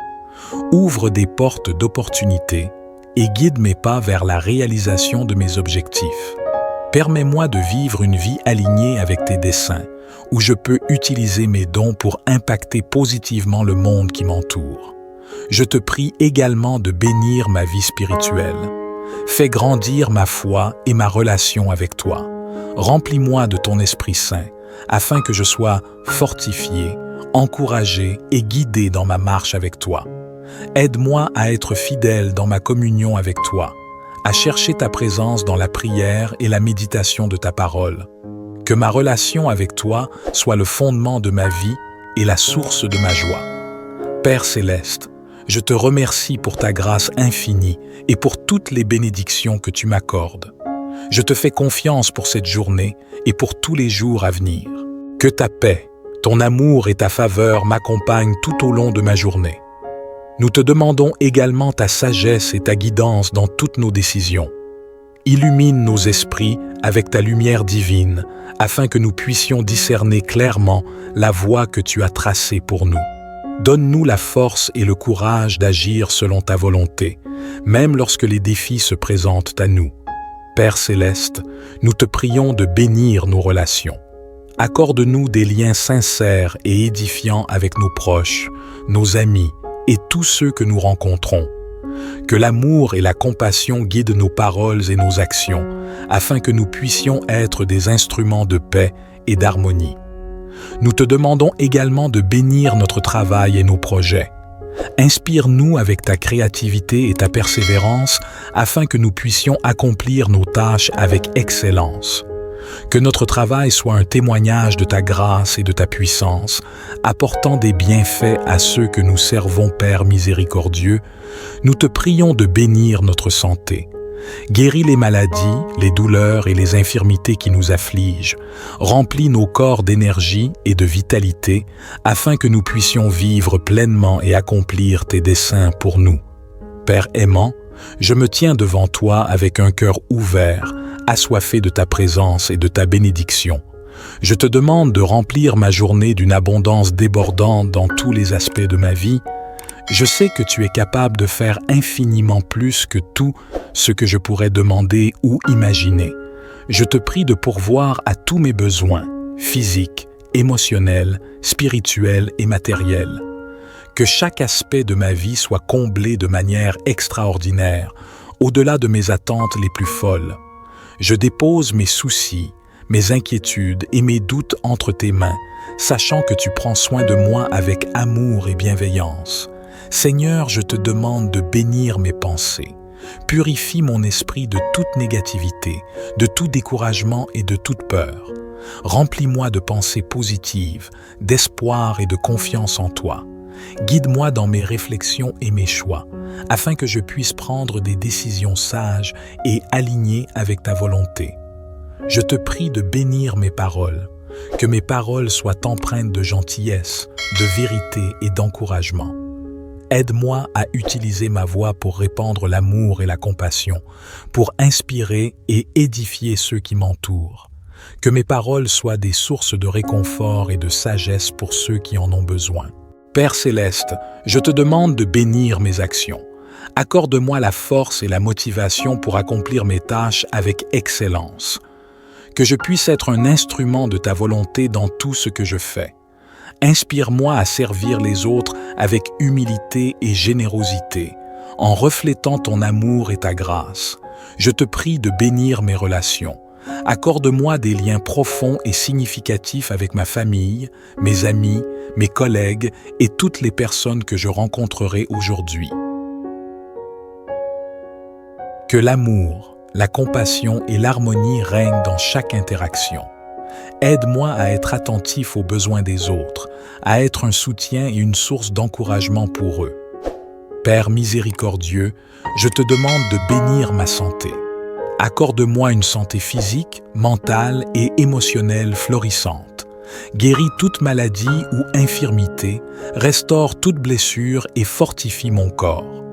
Speaker 1: Ouvre des portes d'opportunités et guide mes pas vers la réalisation de mes objectifs. Permets-moi de vivre une vie alignée avec tes desseins, où je peux utiliser mes dons pour impacter positivement le monde qui m'entoure. Je te prie également de bénir ma vie spirituelle. Fais grandir ma foi et ma relation avec toi. Remplis-moi de ton Esprit Saint, afin que je sois fortifié, encouragé et guidé dans ma marche avec toi. Aide-moi à être fidèle dans ma communion avec toi, à chercher ta présence dans la prière et la méditation de ta parole. Que ma relation avec toi soit le fondement de ma vie et la source de ma joie. Père céleste, je te remercie pour ta grâce infinie et pour toutes les bénédictions que tu m'accordes. Je te fais confiance pour cette journée et pour tous les jours à venir. Que ta paix, ton amour et ta faveur m'accompagnent tout au long de ma journée. Nous te demandons également ta sagesse et ta guidance dans toutes nos décisions. Illumine nos esprits avec ta lumière divine, afin que nous puissions discerner clairement la voie que tu as tracée pour nous. Donne-nous la force et le courage d'agir selon ta volonté, même lorsque les défis se présentent à nous. Père céleste, nous te prions de bénir nos relations. Accorde-nous des liens sincères et édifiants avec nos proches, nos amis et tous ceux que nous rencontrons. Que l'amour et la compassion guident nos paroles et nos actions, afin que nous puissions être des instruments de paix et d'harmonie. Nous te demandons également de bénir notre travail et nos projets. Inspire-nous avec ta créativité et ta persévérance, afin que nous puissions accomplir nos tâches avec excellence. Que notre travail soit un témoignage de ta grâce et de ta puissance, apportant des bienfaits à ceux que nous servons, Père miséricordieux. Nous te prions de bénir notre santé. Guéris les maladies, les douleurs et les infirmités qui nous affligent. Remplis nos corps d'énergie et de vitalité, afin que nous puissions vivre pleinement et accomplir tes desseins pour nous. Père aimant, Je me tiens devant toi avec un cœur ouvert, assoiffé de ta présence et de ta bénédiction. Je te demande de remplir ma journée d'une abondance débordante dans tous les aspects de ma vie. Je sais que tu es capable de faire infiniment plus que tout ce que je pourrais demander ou imaginer. Je te prie de pourvoir à tous mes besoins, physiques, émotionnels, spirituels et matériels. Que chaque aspect de ma vie soit comblé de manière extraordinaire, au-delà de mes attentes les plus folles. Je dépose mes soucis, mes inquiétudes et mes doutes entre tes mains, sachant que tu prends soin de moi avec amour et bienveillance. Seigneur, je te demande de bénir mes pensées. Purifie mon esprit de toute négativité, de tout découragement et de toute peur. Remplis-moi de pensées positives, d'espoir et de confiance en toi. Guide-moi dans mes réflexions et mes choix, afin que je puisse prendre des décisions sages et alignées avec ta volonté. Je te prie de bénir mes paroles, que mes paroles soient empreintes de gentillesse, de vérité et d'encouragement. Aide-moi à utiliser ma voix pour répandre l'amour et la compassion, pour inspirer et édifier ceux qui m'entourent. Que mes paroles soient des sources de réconfort et de sagesse pour ceux qui en ont besoin. Père céleste, je te demande de bénir mes actions. Accorde-moi la force et la motivation pour accomplir mes tâches avec excellence. Que je puisse être un instrument de ta volonté dans tout ce que je fais. Inspire-moi à servir les autres avec humilité et générosité, en reflétant ton amour et ta grâce. Je te prie de bénir mes relations. Accorde-moi des liens profonds et significatifs avec ma famille, mes amis, mes collègues et toutes les personnes que je rencontrerai aujourd'hui. Que l'amour, la compassion et l'harmonie règnent dans chaque interaction. Aide-moi à être attentif aux besoins des autres, à être un soutien et une source d'encouragement pour eux. Père miséricordieux, je te demande de bénir ma santé. Accorde-moi une santé physique, mentale et émotionnelle florissante. Guéris toute maladie ou infirmité, restaure toute blessure et fortifie mon corps.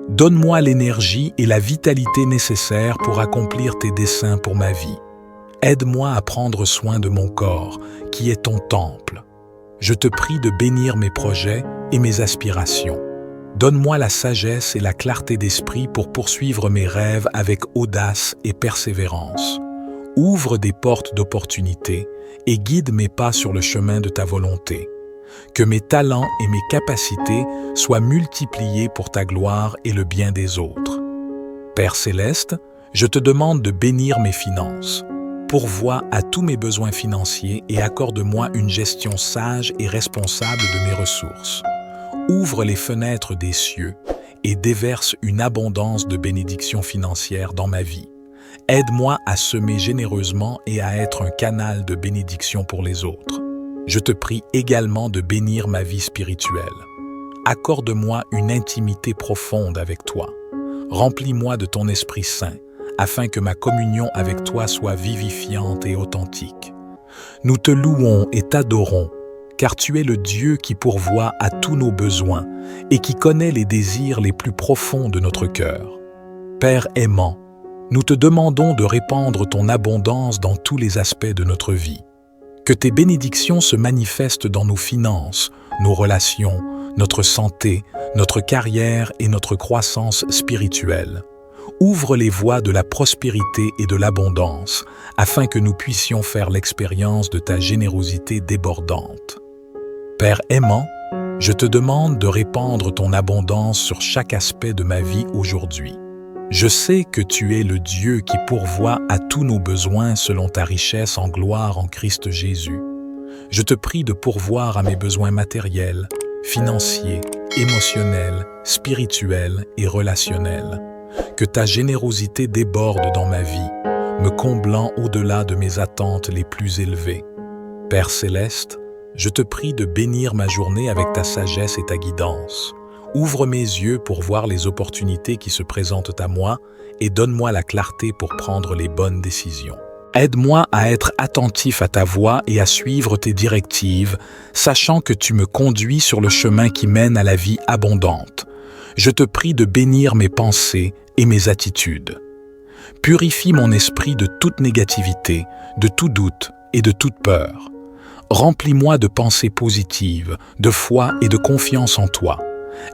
Speaker 1: Donne-moi l'énergie et la vitalité nécessaires pour accomplir tes desseins pour ma vie. Aide-moi à prendre soin de mon corps, qui est ton temple. Je te prie de bénir mes projets et mes aspirations. Donne-moi la sagesse et la clarté d'esprit pour poursuivre mes rêves avec audace et persévérance. Ouvre des portes d'opportunités et guide mes pas sur le chemin de ta volonté. Que mes talents et mes capacités soient multipliés pour ta gloire et le bien des autres. Père céleste, je te demande de bénir mes finances. Pourvois à tous mes besoins financiers et accorde-moi une gestion sage et responsable de mes ressources. Ouvre les fenêtres des cieux et déverse une abondance de bénédictions financières dans ma vie. Aide-moi à semer généreusement et à être un canal de bénédiction pour les autres. Je te prie également de bénir ma vie spirituelle. Accorde-moi une intimité profonde avec toi. Remplis-moi de ton Esprit Saint, afin que ma communion avec toi soit vivifiante et authentique. Nous te louons et t'adorons, car tu es le Dieu qui pourvoit à tous nos besoins et qui connaît les désirs les plus profonds de notre cœur. Père aimant, nous te demandons de répandre ton abondance dans tous les aspects de notre vie. Que tes bénédictions se manifestent dans nos finances, nos relations, notre santé, notre carrière et notre croissance spirituelle. Ouvre les voies de la prospérité et de l'abondance, afin que nous puissions faire l'expérience de ta générosité débordante. Père aimant, je te demande de répandre ton abondance sur chaque aspect de ma vie aujourd'hui. Je sais que tu es le Dieu qui pourvoit à tous nos besoins selon ta richesse en gloire en Christ Jésus. Je te prie de pourvoir à mes besoins matériels, financiers, émotionnels, spirituels et relationnels. Que ta générosité déborde dans ma vie, me comblant au-delà de mes attentes les plus élevées. Père céleste, je te prie de bénir ma journée avec ta sagesse et ta guidance. Ouvre mes yeux pour voir les opportunités qui se présentent à moi et donne-moi la clarté pour prendre les bonnes décisions. Aide-moi à être attentif à ta voix et à suivre tes directives, sachant que tu me conduis sur le chemin qui mène à la vie abondante. Je te prie de bénir mes pensées et mes attitudes. Purifie mon esprit de toute négativité, de tout doute et de toute peur. Remplis-moi de pensées positives, de foi et de confiance en toi.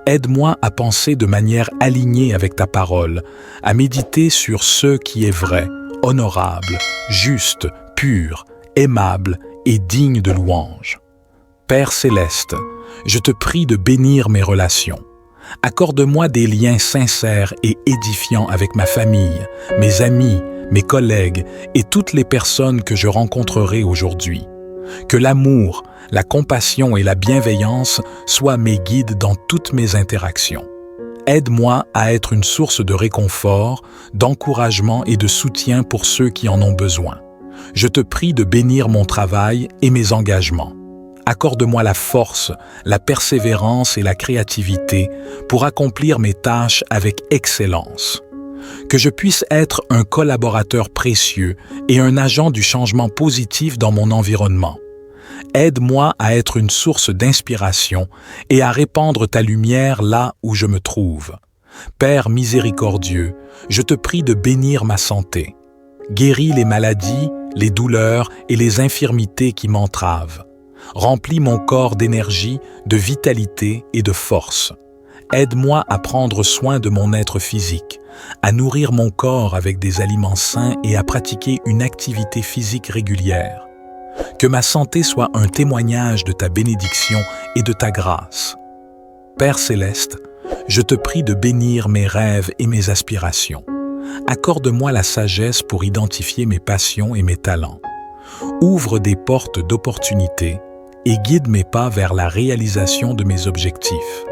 Speaker 1: Aide-moi à penser de manière alignée avec ta parole, à méditer sur ce qui est vrai, honorable, juste, pur, aimable et digne de louange. Père céleste, je te prie de bénir mes relations. Accorde-moi des liens sincères et édifiants avec ma famille, mes amis, mes collègues et toutes les personnes que je rencontrerai aujourd'hui. Que l'amour, la compassion et la bienveillance soient mes guides dans toutes mes interactions. Aide-moi à être une source de réconfort, d'encouragement et de soutien pour ceux qui en ont besoin. Je te prie de bénir mon travail et mes engagements. Accorde-moi la force, la persévérance et la créativité pour accomplir mes tâches avec excellence. Que je puisse être un collaborateur précieux et un agent du changement positif dans mon environnement. Aide-moi à être une source d'inspiration et à répandre ta lumière là où je me trouve. Père miséricordieux, je te prie de bénir ma santé. Guéris les maladies, les douleurs et les infirmités qui m'entravent. Remplis mon corps d'énergie, de vitalité et de force. Aide-moi à prendre soin de mon être physique, à nourrir mon corps avec des aliments sains et à pratiquer une activité physique régulière. Que ma santé soit un témoignage de ta bénédiction et de ta grâce. Père céleste, je te prie de bénir mes rêves et mes aspirations. Accorde-moi la sagesse pour identifier mes passions et mes talents. Ouvre des portes d'opportunités et guide mes pas vers la réalisation de mes objectifs.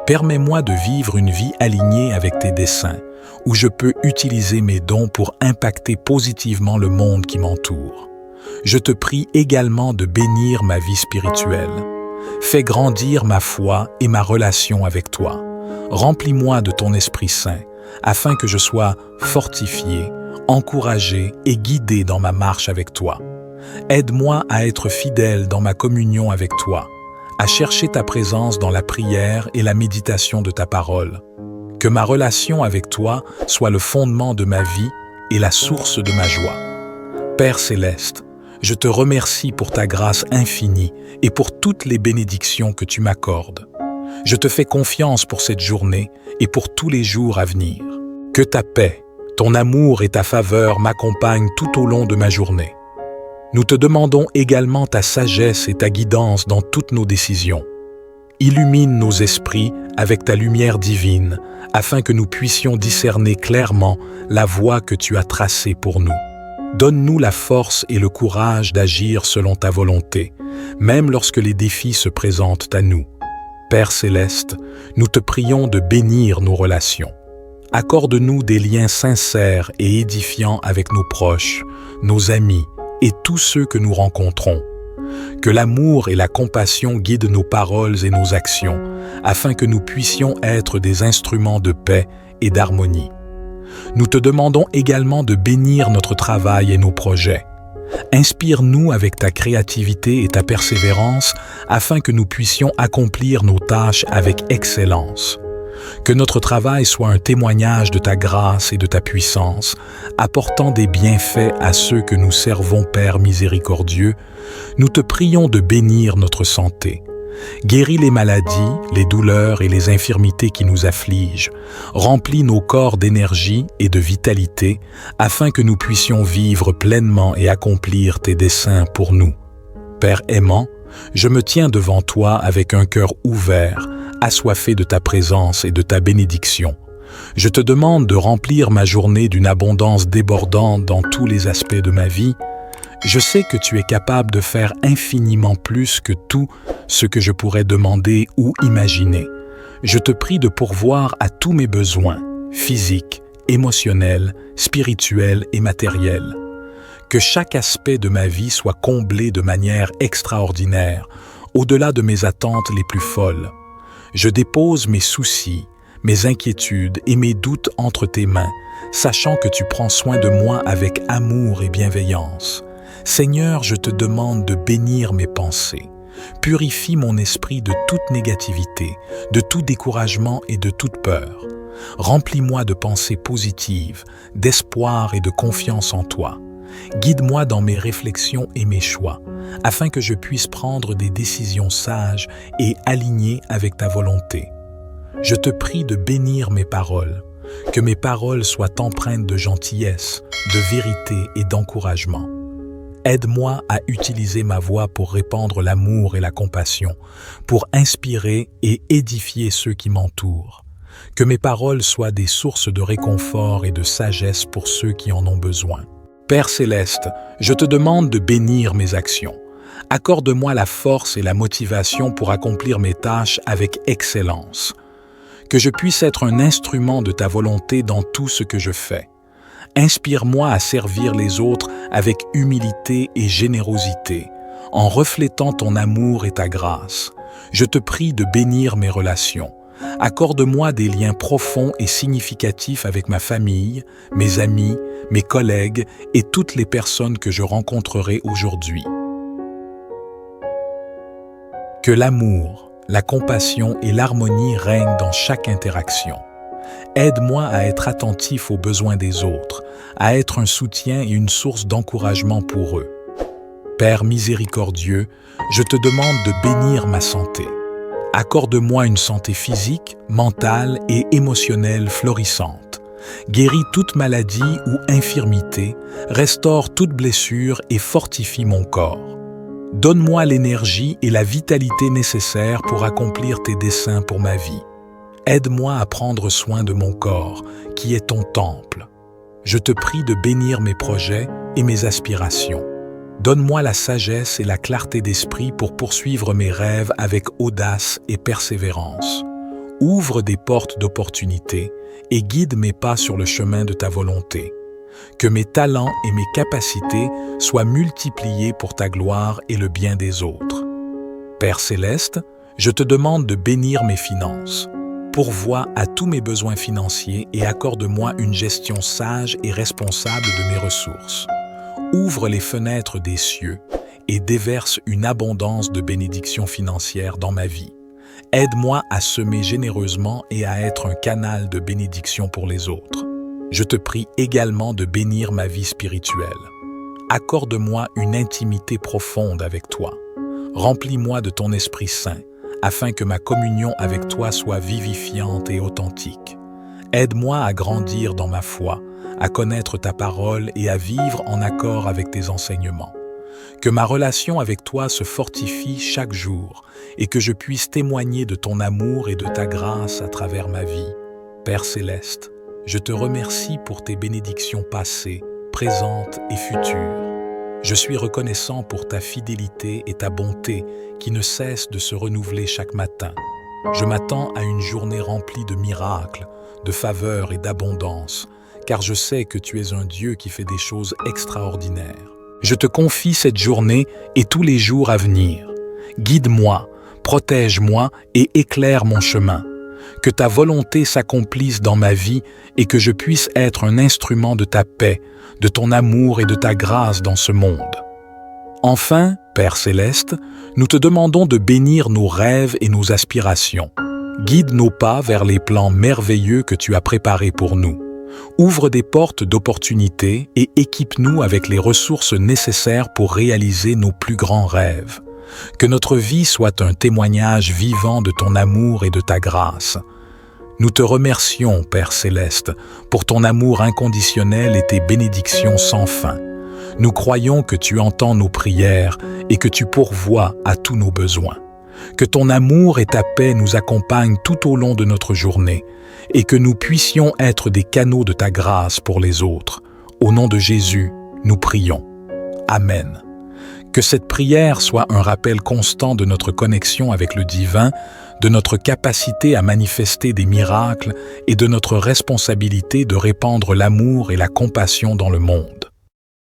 Speaker 1: Permets-moi de vivre une vie alignée avec tes desseins, où je peux utiliser mes dons pour impacter positivement le monde qui m'entoure. Je te prie également de bénir ma vie spirituelle. Fais grandir ma foi et ma relation avec toi. Remplis-moi de ton Esprit Saint, afin que je sois fortifié, encouragé et guidé dans ma marche avec toi. Aide-moi à être fidèle dans ma communion avec toi, à chercher ta présence dans la prière et la méditation de ta parole. Que ma relation avec toi soit le fondement de ma vie et la source de ma joie. Père céleste, je te remercie pour ta grâce infinie et pour toutes les bénédictions que tu m'accordes. Je te fais confiance pour cette journée et pour tous les jours à venir. Que ta paix, ton amour et ta faveur m'accompagnent tout au long de ma journée. Nous te demandons également ta sagesse et ta guidance dans toutes nos décisions. Illumine nos esprits avec ta lumière divine, afin que nous puissions discerner clairement la voie que tu as tracée pour nous. Donne-nous la force et le courage d'agir selon ta volonté, même lorsque les défis se présentent à nous. Père céleste, nous te prions de bénir nos relations. Accorde-nous des liens sincères et édifiants avec nos proches, nos amis et tous ceux que nous rencontrons. Que l'amour et la compassion guident nos paroles et nos actions, afin que nous puissions être des instruments de paix et d'harmonie. Nous te demandons également de bénir notre travail et nos projets. Inspire-nous avec ta créativité et ta persévérance afin que nous puissions accomplir nos tâches avec excellence. Que notre travail soit un témoignage de ta grâce et de ta puissance, apportant des bienfaits à ceux que nous servons, Père miséricordieux. Nous te prions de bénir notre santé. Guéris les maladies, les douleurs et les infirmités qui nous affligent. Remplis nos corps d'énergie et de vitalité, afin que nous puissions vivre pleinement et accomplir tes desseins pour nous. Père aimant, je me tiens devant toi avec un cœur ouvert, assoiffé de ta présence et de ta bénédiction. Je te demande de remplir ma journée d'une abondance débordante dans tous les aspects de ma vie. Je sais que tu es capable de faire infiniment plus que tout ce que je pourrais demander ou imaginer. Je te prie de pourvoir à tous mes besoins, physiques, émotionnels, spirituels et matériels. Que chaque aspect de ma vie soit comblé de manière extraordinaire, au-delà de mes attentes les plus folles. Je dépose mes soucis, mes inquiétudes et mes doutes entre tes mains, sachant que tu prends soin de moi avec amour et bienveillance. Seigneur, je te demande de bénir mes pensées, Purifie mon esprit de toute négativité, de tout découragement et de toute peur. Remplis-moi de pensées positives, d'espoir et de confiance en toi. Guide-moi dans mes réflexions et mes choix, afin que je puisse prendre des décisions sages et alignées avec ta volonté. Je te prie de bénir mes paroles, que mes paroles soient empreintes de gentillesse, de vérité et d'encouragement. Aide-moi à utiliser ma voix pour répandre l'amour et la compassion, pour inspirer et édifier ceux qui m'entourent. Que mes paroles soient des sources de réconfort et de sagesse pour ceux qui en ont besoin. Père céleste, je te demande de bénir mes actions. Accorde-moi la force et la motivation pour accomplir mes tâches avec excellence. Que je puisse être un instrument de ta volonté dans tout ce que je fais. Inspire-moi à servir les autres avec humilité et générosité, en reflétant ton amour et ta grâce. Je te prie de bénir mes relations. Accorde-moi des liens profonds et significatifs avec ma famille, mes amis, mes collègues et toutes les personnes que je rencontrerai aujourd'hui. Que l'amour, la compassion et l'harmonie règnent dans chaque interaction. Aide-moi à être attentif aux besoins des autres, à être un soutien et une source d'encouragement pour eux. Père miséricordieux, je te demande de bénir ma santé. Accorde-moi une santé physique, mentale et émotionnelle florissante. Guéris toute maladie ou infirmité, restaure toute blessure et fortifie mon corps. Donne-moi l'énergie et la vitalité nécessaires pour accomplir tes desseins pour ma vie. Aide-moi à prendre soin de mon corps, qui est ton temple. Je te prie de bénir mes projets et mes aspirations. Donne-moi la sagesse et la clarté d'esprit pour poursuivre mes rêves avec audace et persévérance. Ouvre des portes d'opportunités et guide mes pas sur le chemin de ta volonté. Que mes talents et mes capacités soient multipliés pour ta gloire et le bien des autres. Père céleste, je te demande de bénir mes finances. Pourvois à tous mes besoins financiers et accorde-moi une gestion sage et responsable de mes ressources. Ouvre les fenêtres des cieux et déverse une abondance de bénédictions financières dans ma vie. Aide-moi à semer généreusement et à être un canal de bénédiction pour les autres. Je te prie également de bénir ma vie spirituelle. Accorde-moi une intimité profonde avec toi. Remplis-moi de ton Esprit Saint, afin que ma communion avec toi soit vivifiante et authentique. Aide-moi à grandir dans ma foi, à connaître ta parole et à vivre en accord avec tes enseignements. Que ma relation avec toi se fortifie chaque jour et que je puisse témoigner de ton amour et de ta grâce à travers ma vie. Père céleste, je te remercie pour tes bénédictions passées, présentes et futures. Je suis reconnaissant pour ta fidélité et ta bonté qui ne cessent de se renouveler chaque matin. Je m'attends à une journée remplie de miracles, de faveurs et d'abondance, car je sais que tu es un Dieu qui fait des choses extraordinaires. Je te confie cette journée et tous les jours à venir. Guide-moi, protège-moi et éclaire mon chemin. Que ta volonté s'accomplisse dans ma vie et que je puisse être un instrument de ta paix, de ton amour et de ta grâce dans ce monde. Enfin, Père céleste, nous te demandons de bénir nos rêves et nos aspirations. Guide nos pas vers les plans merveilleux que tu as préparés pour nous. Ouvre des portes d'opportunités et équipe-nous avec les ressources nécessaires pour réaliser nos plus grands rêves. Que notre vie soit un témoignage vivant de ton amour et de ta grâce. Nous te remercions, Père céleste, pour ton amour inconditionnel et tes bénédictions sans fin. Nous croyons que tu entends nos prières et que tu pourvois à tous nos besoins. Que ton amour et ta paix nous accompagnent tout au long de notre journée et que nous puissions être des canaux de ta grâce pour les autres. Au nom de Jésus, nous prions. Amen. Que cette prière soit un rappel constant de notre connexion avec le divin, de notre capacité à manifester des miracles et de notre responsabilité de répandre l'amour et la compassion dans le monde.